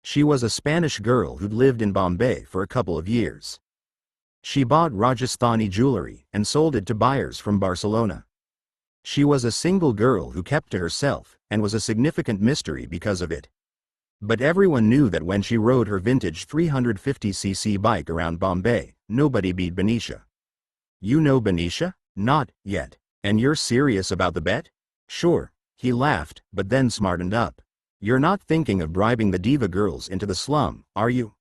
She was a Spanish girl who'd lived in Bombay for a couple of years. She bought Rajasthani jewelry and sold it to buyers from Barcelona. She was a single girl who kept to herself and was a significant mystery because of it. But everyone knew that when she rode her vintage 350cc bike around Bombay, nobody beat Benicia. You know Benicia? Not yet. And you're serious about the bet? Sure. He laughed, but then smartened up. You're not thinking of bribing the diva girls into the slum, are you?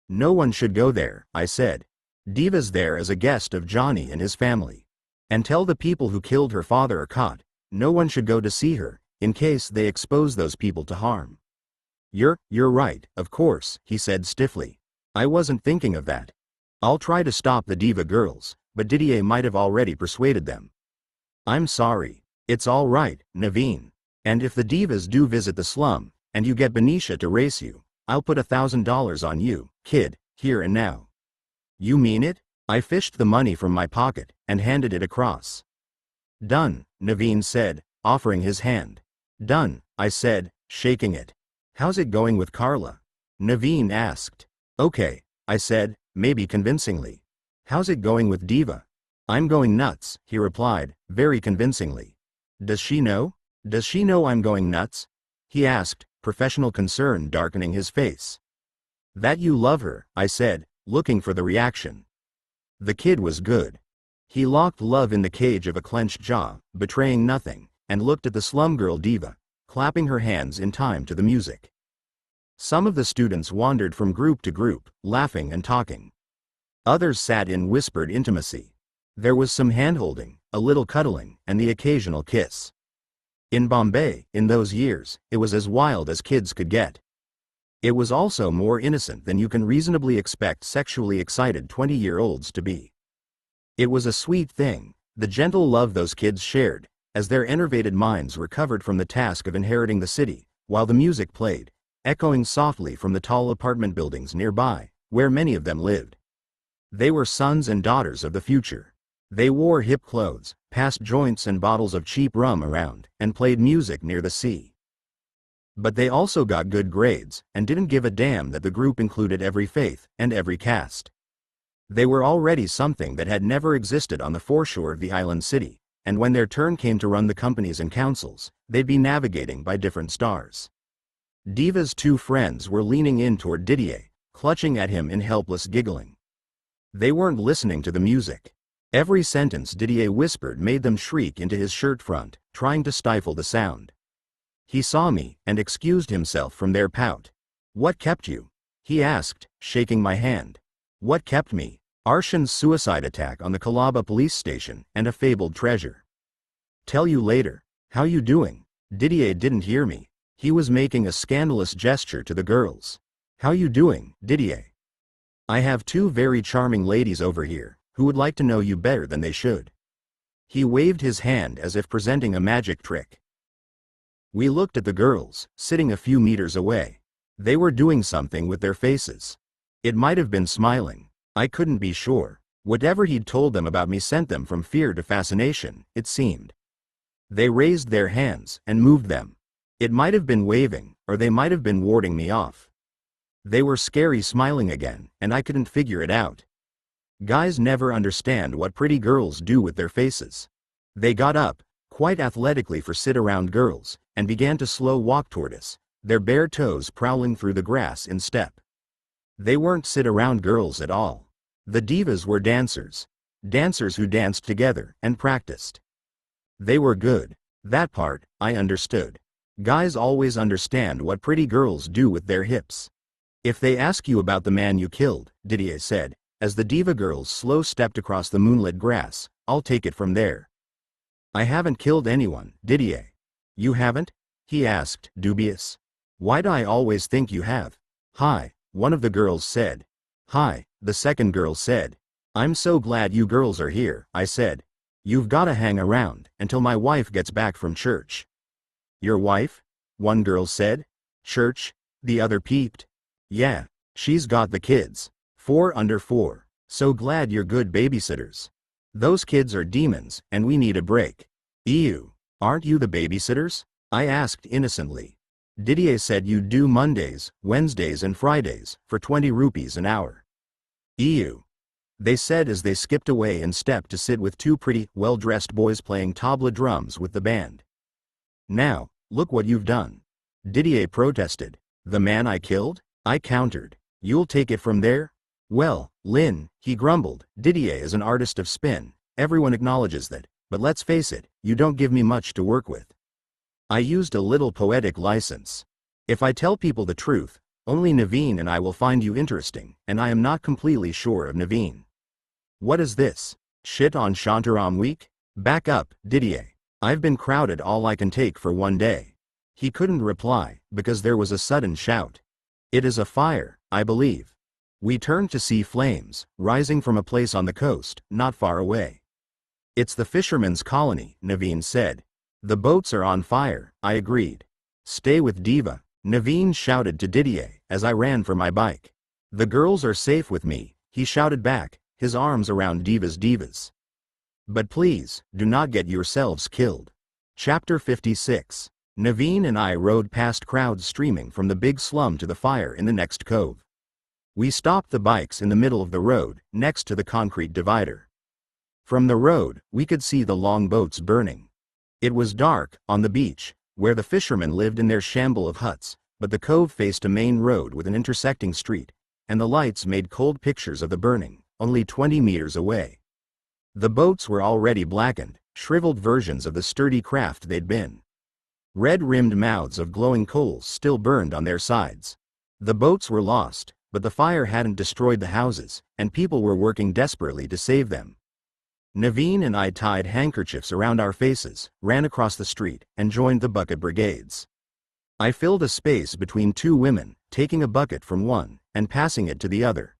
No one should go there, I said. Diva's there as a guest of Johnny and his family. And tell the people who killed her father are caught. No one should go to see her, in case they expose those people to harm. You're right, of course, he said stiffly. I wasn't thinking of that. I'll try to stop the diva girls, but Didier might have already persuaded them. I'm sorry. It's all right, Naveen. And if the divas do visit the slum, and you get Benicia to race you, I'll put $1,000 on you, kid, here and now. You mean it? I fished the money from my pocket and handed it across. Done, Naveen said, offering his hand. Done, I said, shaking it. How's it going with Carla? Naveen asked. Okay, I said, maybe convincingly. How's it going with Diva? I'm going nuts, he replied, very convincingly. Does she know? Does she know I'm going nuts? He asked, professional concern darkening his face. That you love her, I said, looking for the reaction. The kid was good. He locked love in the cage of a clenched jaw, betraying nothing, and looked at the slum girl Diva, clapping her hands in time to the music. Some of the students wandered from group to group, laughing and talking. Others sat in whispered intimacy. There was some hand-holding, a little cuddling, and the occasional kiss. In Bombay, in those years, it was as wild as kids could get. It was also more innocent than you can reasonably expect sexually excited 20-year-olds to be. It was a sweet thing, the gentle love those kids shared, as their enervated minds recovered from the task of inheriting the city, while the music played, echoing softly from the tall apartment buildings nearby, where many of them lived. They were sons and daughters of the future. They wore hip clothes, passed joints and bottles of cheap rum around, and played music near the sea. But they also got good grades, and didn't give a damn that the group included every faith and every caste. They were already something that had never existed on the foreshore of the island city, and when their turn came to run the companies and councils, they'd be navigating by different stars. Diva's two friends were leaning in toward Didier, clutching at him in helpless giggling. They weren't listening to the music. Every sentence Didier whispered made them shriek into his shirt front, trying to stifle the sound. He saw me and excused himself from their pout. What kept you? He asked, shaking my hand. What kept me? Arshan's suicide attack on the Kalaba police station and a fabled treasure. Tell you later. How you doing? Didier didn't hear me. He was making a scandalous gesture to the girls. How you doing, Didier? I have two very charming ladies over here, who would like to know you better than they should. He waved his hand as if presenting a magic trick. We looked at the girls, sitting a few meters away. They were doing something with their faces. It might have been smiling. I couldn't be sure. Whatever he'd told them about me sent them from fear to fascination, it seemed. They raised their hands and moved them. It might have been waving, or they might have been warding me off. They were scary smiling again, and I couldn't figure it out. Guys never understand what pretty girls do with their faces. They got up, quite athletically for sit-around girls, and began to slow walk toward us, their bare toes prowling through the grass in step. They weren't sit-around girls at all. The divas were dancers. Dancers who danced together and practiced. They were good. That part, I understood. Guys always understand what pretty girls do with their hips. If they ask you about the man you killed, Didier said, As the diva girls slow-stepped across the moonlit grass, "I'll take it from there." "I haven't killed anyone, Didier." "You haven't?" he asked, dubious. "Why do I always think you have?" "Hi," one of the girls said. "Hi," the second girl said. "I'm so glad you girls are here," I said. "You've gotta hang around until my wife gets back from church." "Your wife?" one girl said. "Church?" the other peeped. "Yeah, she's got the kids. 4 under 4, so glad you're good babysitters. Those kids are demons, and we need a break." "Ew, aren't you the babysitters?" I asked innocently. "Didier said you'd do Mondays, Wednesdays and Fridays, for 20 rupees an hour." "Ew," they said as they skipped away and stepped to sit with 2 pretty, well-dressed boys playing tabla drums with the band. "Now, look what you've done," Didier protested. "The man I killed?" I countered. "You'll take it from there?" "Well, Lin," he grumbled, "Didier is an artist of spin, everyone acknowledges that, but let's face it, you don't give me much to work with." I used a little poetic license. "If I tell people the truth, only Naveen and I will find you interesting, and I am not completely sure of Naveen." "What is this? Shit on Shantaram week?" "Back up, Didier. I've been crowded all I can take for one day." He couldn't reply, because there was a sudden shout. "It is a fire, I believe." We turned to see flames, rising from a place on the coast, not far away. "It's the fishermen's colony," Naveen said. "The boats are on fire," I agreed. "Stay with Diva," Naveen shouted to Didier, as I ran for my bike. "The girls are safe with me," he shouted back, his arms around Diva's divas. "But please, do not get yourselves killed." Chapter 56. Naveen and I rode past crowds streaming from the big slum to the fire in the next cove. We stopped the bikes in the middle of the road, next to the concrete divider. From the road, we could see the long boats burning. It was dark, on the beach, where the fishermen lived in their shamble of huts, but the cove faced a main road with an intersecting street, and the lights made cold pictures of the burning, only 20 meters away. The boats were already blackened, shriveled versions of the sturdy craft they'd been. Red-rimmed mouths of glowing coals still burned on their sides. The boats were lost, but the fire hadn't destroyed the houses, and people were working desperately to save them. Naveen and I tied handkerchiefs around our faces, ran across the street, and joined the bucket brigades. I filled a space between 2 women, taking a bucket from one, and passing it to the other.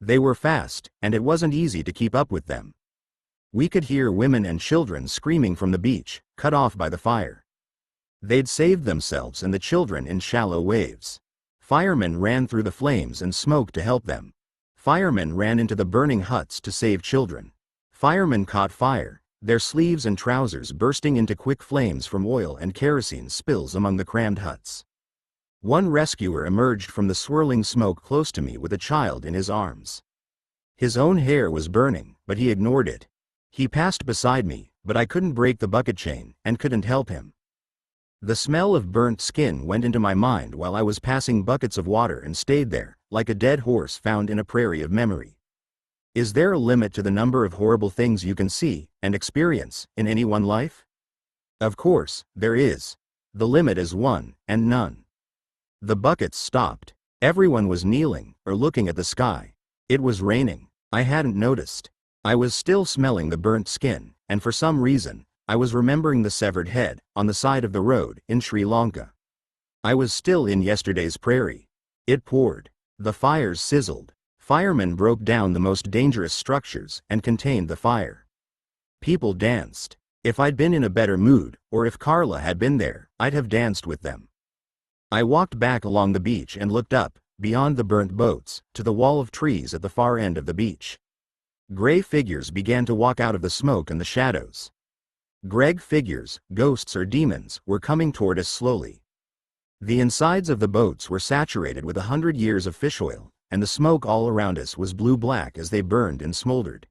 They were fast, and it wasn't easy to keep up with them. We could hear women and children screaming from the beach, cut off by the fire. They'd saved themselves and the children in shallow waves. Firemen ran through the flames and smoke to help them. Firemen ran into the burning huts to save children. Firemen caught fire, their sleeves and trousers bursting into quick flames from oil and kerosene spills among the crammed huts. One rescuer emerged from the swirling smoke close to me with a child in his arms. His own hair was burning, but he ignored it. He passed beside me, but I couldn't break the bucket chain, and couldn't help him. The smell of burnt skin went into my mind while I was passing buckets of water and stayed there, like a dead horse found in a prairie of memory. Is there a limit to the number of horrible things you can see and experience in any one life? Of course, there is. The limit is one, and none. The buckets stopped. Everyone was kneeling, or looking at the sky. It was raining. I hadn't noticed. I was still smelling the burnt skin, and for some reason, I was remembering the severed head, on the side of the road, in Sri Lanka. I was still in yesterday's prairie. It poured. The fires sizzled. Firemen broke down the most dangerous structures and contained the fire. People danced. If I'd been in a better mood, or if Carla had been there, I'd have danced with them. I walked back along the beach and looked up, beyond the burnt boats, to the wall of trees at the far end of the beach. Gray figures began to walk out of the smoke and the shadows. Greg figures, ghosts or demons, were coming toward us slowly. The insides of the boats were saturated with 100 years of fish oil, and the smoke all around us was blue-black as they burned and smoldered.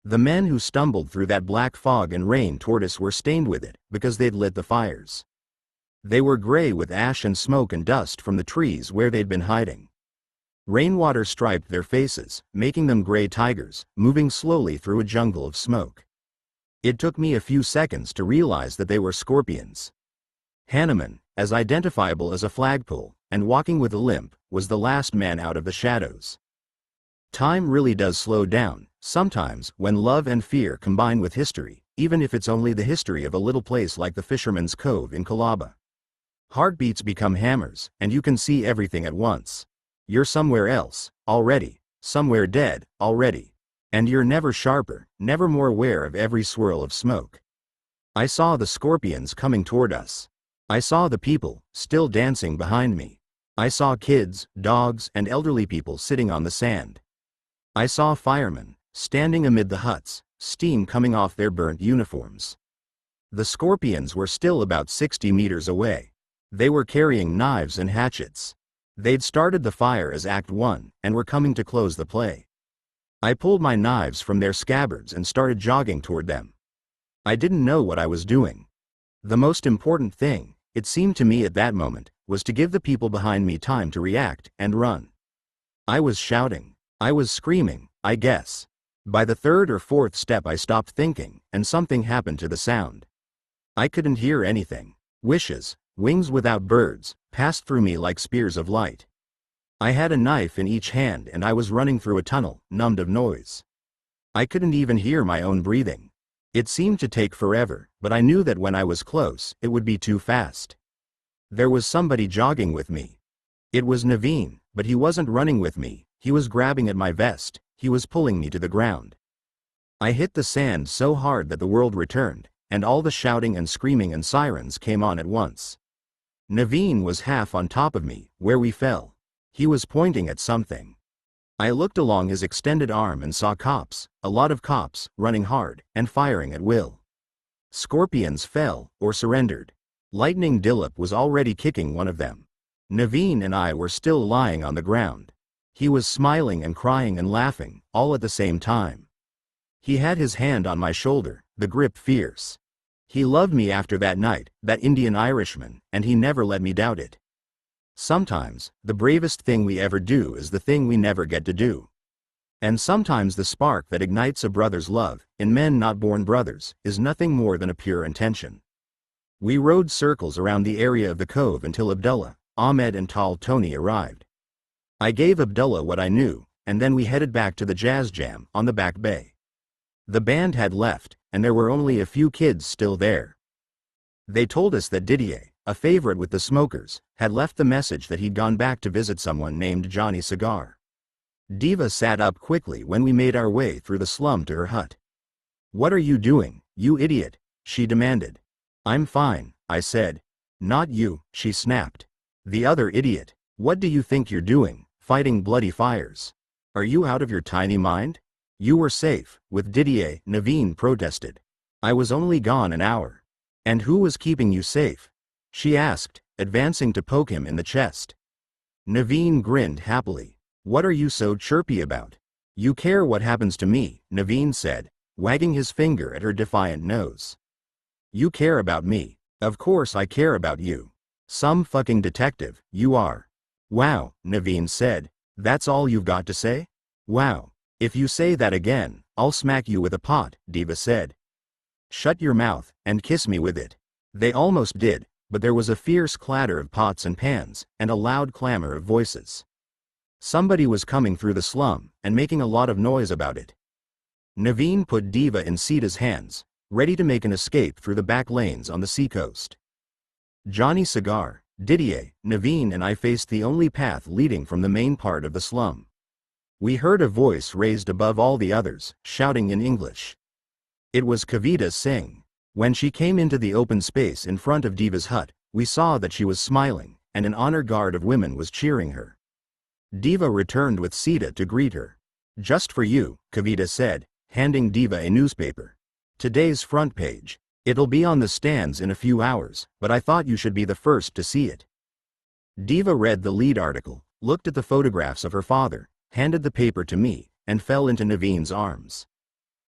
The men who stumbled through that black fog and rain toward us were stained with it, because they'd lit the fires. They were gray with ash and smoke and dust from the trees where they'd been hiding. Rainwater striped their faces, making them gray tigers, moving slowly through a jungle of smoke. It took me a few seconds to realize that they were scorpions. Hanuman, as identifiable as a flagpole, and walking with a limp, was the last man out of the shadows. Time really does slow down, sometimes, when love and fear combine with history, even if it's only the history of a little place like the Fisherman's Cove in Calaba. Heartbeats become hammers, and you can see everything at once. You're somewhere else, already, somewhere dead, already. And you're never sharper, never more aware of every swirl of smoke. I saw the scorpions coming toward us. I saw the people, still dancing behind me. I saw kids, dogs, and elderly people sitting on the sand. I saw firemen, standing amid the huts, steam coming off their burnt uniforms. The scorpions were still about 60 meters away. They were carrying knives and hatchets. They'd started the fire as Act 1, and were coming to close the play. I pulled my knives from their scabbards and started jogging toward them. I didn't know what I was doing. The most important thing, it seemed to me at that moment, was to give the people behind me time to react and run. I was shouting. I was screaming, I guess. By the third or fourth step I stopped thinking, and something happened to the sound. I couldn't hear anything. Wishes, wings without birds, passed through me like spears of light. I had a knife in each hand and I was running through a tunnel, numbed of noise. I couldn't even hear my own breathing. It seemed to take forever, but I knew that when I was close, it would be too fast. There was somebody jogging with me. It was Naveen, but he wasn't running with me, he was grabbing at my vest, he was pulling me to the ground. I hit the sand so hard that the world returned, and all the shouting and screaming and sirens came on at once. Naveen was half on top of me, where we fell. He was pointing at something. I looked along his extended arm and saw cops, a lot of cops, running hard, and firing at will. Scorpions fell, or surrendered. Lightning Dilip was already kicking one of them. Naveen and I were still lying on the ground. He was smiling and crying and laughing, all at the same time. He had his hand on my shoulder, the grip fierce. He loved me after that night, that Indian Irishman, and he never let me doubt it. Sometimes, the bravest thing we ever do is the thing we never get to do. And sometimes the spark that ignites a brother's love, in men not born brothers, is nothing more than a pure intention. We rode circles around the area of the cove until Abdullah, Ahmed and Tall Tony arrived. I gave Abdullah what I knew, and then we headed back to the jazz jam on the back bay. The band had left, and there were only a few kids still there. They told us that Didier, a favorite with the smokers, had left the message that he'd gone back to visit someone named Johnny Cigar. Diva sat up quickly when we made our way through the slum to her hut. "What are you doing, you idiot?" she demanded. "I'm fine," I said. "Not you," she snapped. "The other idiot. What do you think you're doing, fighting bloody fires? Are you out of your tiny mind? You were safe, with Didier," Naveen protested. "I was only gone an hour." "And who was keeping you safe?" she asked, advancing to poke him in the chest. Naveen grinned happily. "What are you so chirpy about? You care what happens to me," Naveen said, wagging his finger at her defiant nose. "You care about me. Of course I care about you. Some fucking detective, you are." "Wow," Naveen said. "That's all you've got to say? Wow. If you say that again, I'll smack you with a pot," Diva said. "Shut your mouth, and kiss me with it." They almost did, but there was a fierce clatter of pots and pans, and a loud clamor of voices. Somebody was coming through the slum, and making a lot of noise about it. Naveen put Diva in Sita's hands, ready to make an escape through the back lanes on the seacoast. Johnny Cigar, Didier, Naveen and I faced the only path leading from the main part of the slum. We heard a voice raised above all the others, shouting in English. It was Kavita Singh. When she came into the open space in front of Diva's hut, we saw that she was smiling, and an honor guard of women was cheering her. Diva returned with Sita to greet her. "Just for you," Kavita said, handing Diva a newspaper. "Today's front page. It'll be on the stands in a few hours, but I thought you should be the first to see it." Diva read the lead article, looked at the photographs of her father, handed the paper to me, and fell into Naveen's arms.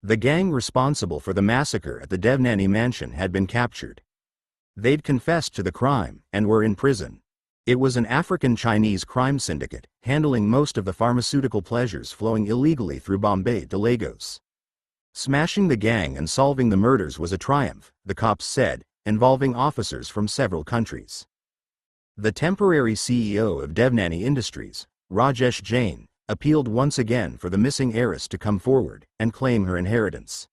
The gang responsible for the massacre at the Devnani mansion had been captured. They'd confessed to the crime, and were in prison. It was an African-Chinese crime syndicate, handling most of the pharmaceutical pleasures flowing illegally through Bombay to Lagos. Smashing the gang and solving the murders was a triumph, the cops said, involving officers from several countries. The temporary CEO of Devnani Industries, Rajesh Jain, appealed once again for the missing heiress to come forward and claim her inheritance.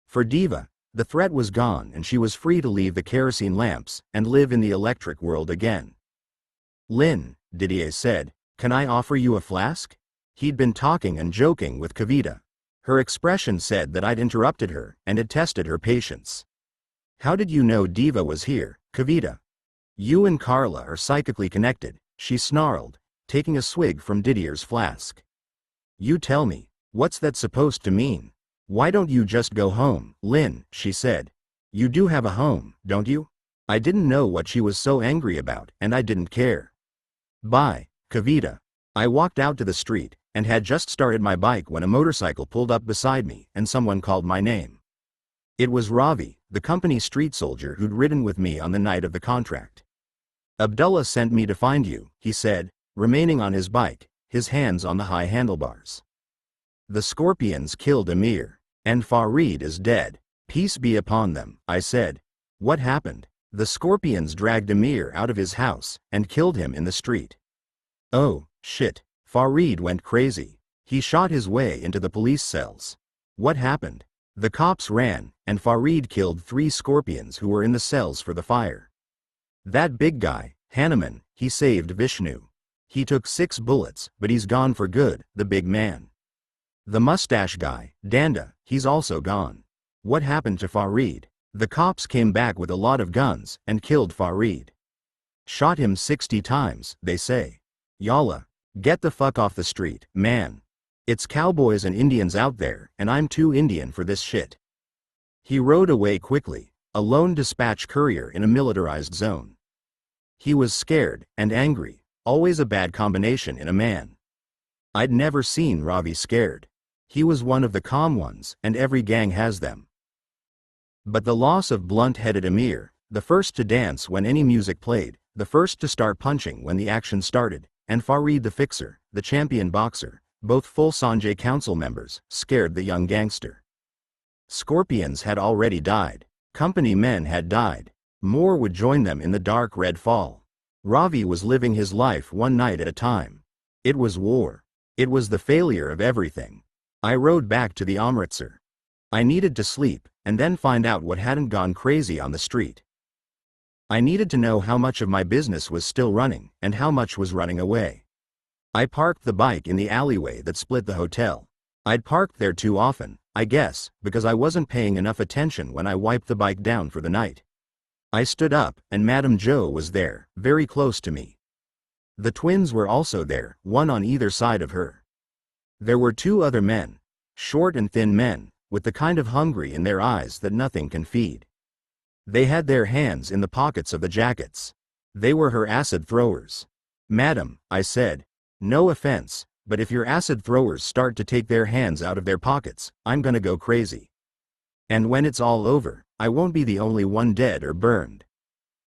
For Diva, the threat was gone and she was free to leave the kerosene lamps and live in the electric world again. "Lynn," Didier said, "can I offer you a flask?" He'd been talking and joking with Kavita. Her expression said that I'd interrupted her and had tested her patience. "How did you know Diva was here, Kavita?" "You and Carla are psychically connected," she snarled, taking a swig from Didier's flask. "You tell me, what's that supposed to mean?" "Why don't you just go home, Lynn?" she said. "You do have a home, don't you?" I didn't know what she was so angry about and I didn't care. "Bye, Kavita." I walked out to the street and had just started my bike when a motorcycle pulled up beside me and someone called my name. It was Ravi, the company street soldier who'd ridden with me on the night of the contract. "Abdullah sent me to find you," he said, remaining on his bike, his hands on the high handlebars. "The Scorpions killed Amir. And Farid is dead. Peace be upon them," I said. "What happened?" "The Scorpions dragged Amir out of his house and killed him in the street." "Oh, shit." Farid went crazy. He shot his way into the police cells. "What happened?" "The cops ran, and Farid killed 3 Scorpions who were in the cells for the fire. That big guy, Hanuman, he saved Vishnu. He took 6 bullets, but he's gone for good, the big man. The mustache guy, Danda, he's also gone." "What happened to Farid?" "The cops came back with a lot of guns and killed Farid. Shot him 60 times, they say." "Yalla. Get the fuck off the street, man. It's cowboys and Indians out there and I'm too Indian for this shit." He rode away quickly, a lone dispatch courier in a militarized zone. He was scared and angry, always a bad combination in a man. I'd never seen Ravi scared. He was one of the calm ones, and every gang has them. But the loss of blunt-headed Amir, the first to dance when any music played, the first to start punching when the action started, and Farid the Fixer, the champion boxer, both full Sanjay Council members, scared the young gangster. Scorpions had already died. Company men had died. More would join them in the dark red fall. Ravi was living his life one night at a time. It was war. It was the failure of everything. I rode back to the Amritsar. I needed to sleep, and then find out what hadn't gone crazy on the street. I needed to know how much of my business was still running, and how much was running away. I parked the bike in the alleyway that split the hotel. I'd parked there too often, I guess, because I wasn't paying enough attention when I wiped the bike down for the night. I stood up, and Madame Jo was there, very close to me. The twins were also there, one on either side of her. There were 2 other men, short and thin men, with the kind of hungry in their eyes that nothing can feed. They had their hands in the pockets of the jackets. They were her acid throwers. "Madam," I said, "no offense, but if your acid throwers start to take their hands out of their pockets, I'm gonna go crazy. And when it's all over, I won't be the only one dead or burned."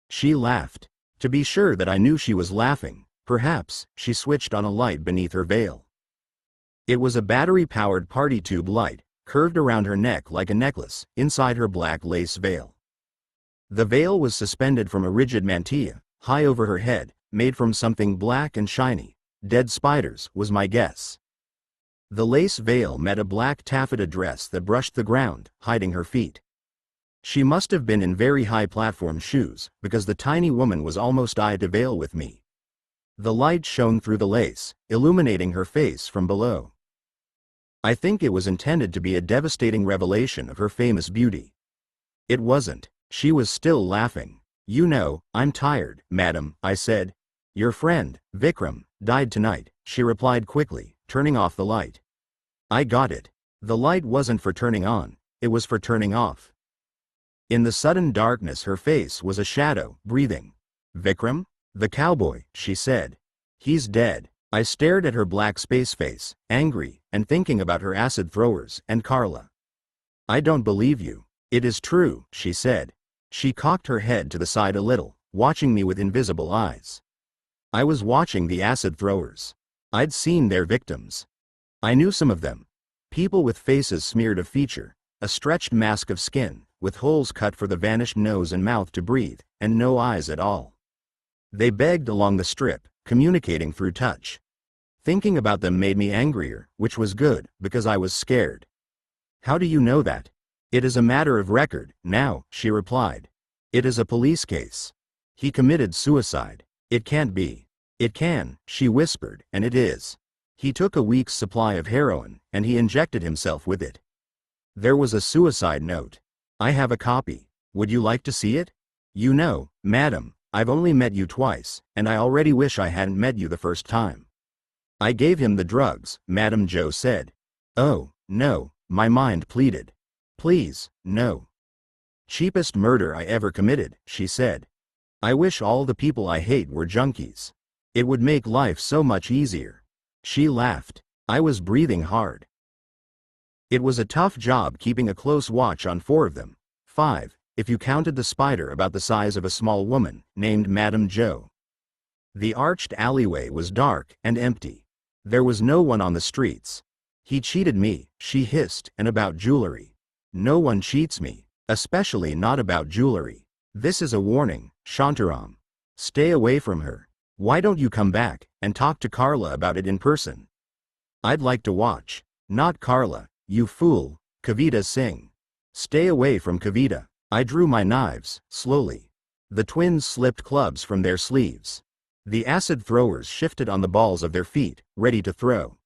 She laughed. To be sure that I knew she was laughing, perhaps, she switched on a light beneath her veil. It was a battery-powered party tube light, curved around her neck like a necklace, inside her black lace veil. The veil was suspended from a rigid mantilla, high over her head, made from something black and shiny. Dead spiders, was my guess. The lace veil met a black taffeta dress that brushed the ground, hiding her feet. She must have been in very high platform shoes, because the tiny woman was almost eye to veil with me. The light shone through the lace, illuminating her face from below. I think it was intended to be a devastating revelation of her famous beauty. It wasn't. She was still laughing. "You know, I'm tired, madam," I said. "Your friend, Vikram, died tonight," she replied quickly, turning off the light. I got it. The light wasn't for turning on, it was for turning off. In the sudden darkness her face was a shadow, breathing. "Vikram? The cowboy," she said. "He's dead." I stared at her black space face, angry, and thinking about her acid throwers, and Carla. "I don't believe you." "It is true," she said. She cocked her head to the side a little, watching me with invisible eyes. I was watching the acid throwers. I'd seen their victims. I knew some of them. People with faces smeared of feature, a stretched mask of skin, with holes cut for the vanished nose and mouth to breathe, and no eyes at all. They begged along the strip, communicating through touch. Thinking about them made me angrier, which was good, because I was scared. How do you know that? It is a matter of record, now, she replied. It is a police case. He committed suicide. It can't be. It can, she whispered, and it is. He took a week's supply of heroin, and he injected himself with it. There was a suicide note. I have a copy. Would you like to see it? You know, madam, I've only met you twice, and I already wish I hadn't met you the first time. I gave him the drugs, Madame Joe said. Oh, no, my mind pleaded. Please, no. Cheapest murder I ever committed, she said. I wish all the people I hate were junkies. It would make life so much easier. She laughed. I was breathing hard. It was a tough job keeping a close watch on 4 of them. 5, if you counted the spider about the size of a small woman, named Madame Joe. The arched alleyway was dark and empty. There was no one on the streets. He cheated me, she hissed, and about jewelry. No one cheats me, especially not about jewelry. This is a warning, Shantaram. Stay away from her. Why don't you come back and talk to Carla about it in person? I'd like to watch. Not Carla, you fool, Kavita Singh. Stay away from Kavita. I drew my knives, slowly. The twins slipped clubs from their sleeves. The acid throwers shifted on the balls of their feet, ready to throw.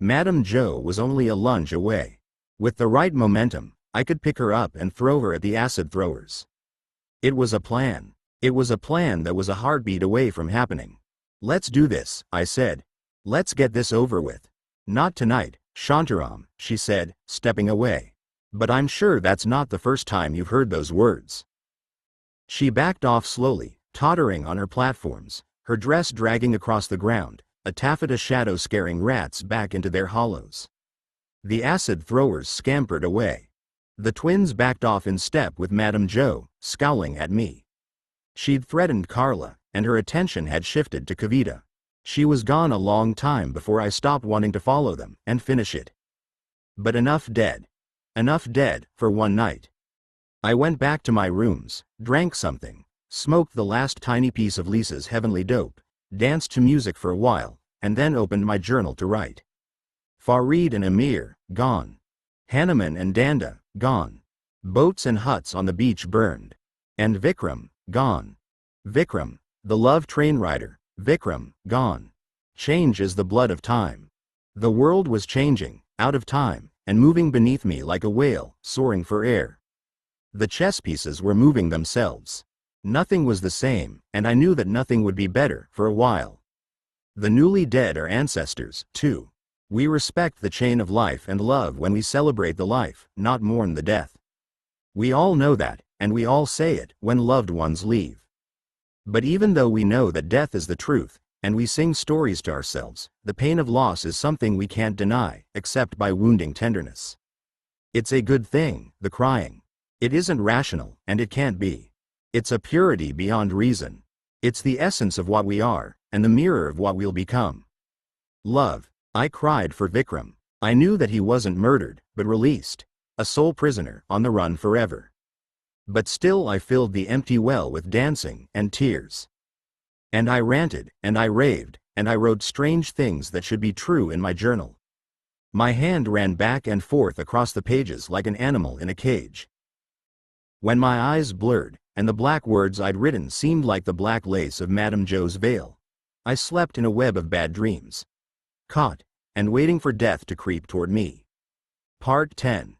Madame Joe was only a lunge away. With the right momentum, I could pick her up and throw her at the acid throwers. It was a plan. It was a plan that was a heartbeat away from happening. Let's do this, I said. Let's get this over with. Not tonight, Shantaram, she said, stepping away. But I'm sure that's not the first time you've heard those words. She backed off slowly, tottering on her platforms, her dress dragging across the ground, a taffeta shadow scaring rats back into their hollows. The acid throwers scampered away. The twins backed off in step with Madame Joe, scowling at me. She'd threatened Carla, and her attention had shifted to Kavita. She was gone a long time before I stopped wanting to follow them and finish it. But enough dead. Enough dead, for one night. I went back to my rooms, drank something, smoked the last tiny piece of Lisa's heavenly dope, danced to music for a while, and then opened my journal to write. Farid and Amir, gone. Hanuman and Danda, gone. Boats and huts on the beach burned. And Vikram, gone. Vikram, the love train rider, Vikram, gone. Change is the blood of time. The world was changing, out of time, and moving beneath me like a whale, soaring for air. The chess pieces were moving themselves. Nothing was the same, and I knew that nothing would be better for a while. The newly dead are ancestors, too. We respect the chain of life and love when we celebrate the life, not mourn the death. We all know that, and we all say it when loved ones leave. But even though we know that death is the truth, and we sing stories to ourselves, the pain of loss is something we can't deny, except by wounding tenderness. It's a good thing, the crying. It isn't rational, and it can't be. It's a purity beyond reason. It's the essence of what we are, and the mirror of what we'll become. Love. I cried for Vikram. I knew that he wasn't murdered, but released. A sole prisoner, on the run forever. But still I filled the empty well with dancing and tears. And I ranted, and I raved, and I wrote strange things that should be true in my journal. My hand ran back and forth across the pages like an animal in a cage. When my eyes blurred, and the black words I'd written seemed like the black lace of Madame Joe's veil, I slept in a web of bad dreams. Caught, and waiting for death to creep toward me. Part 10.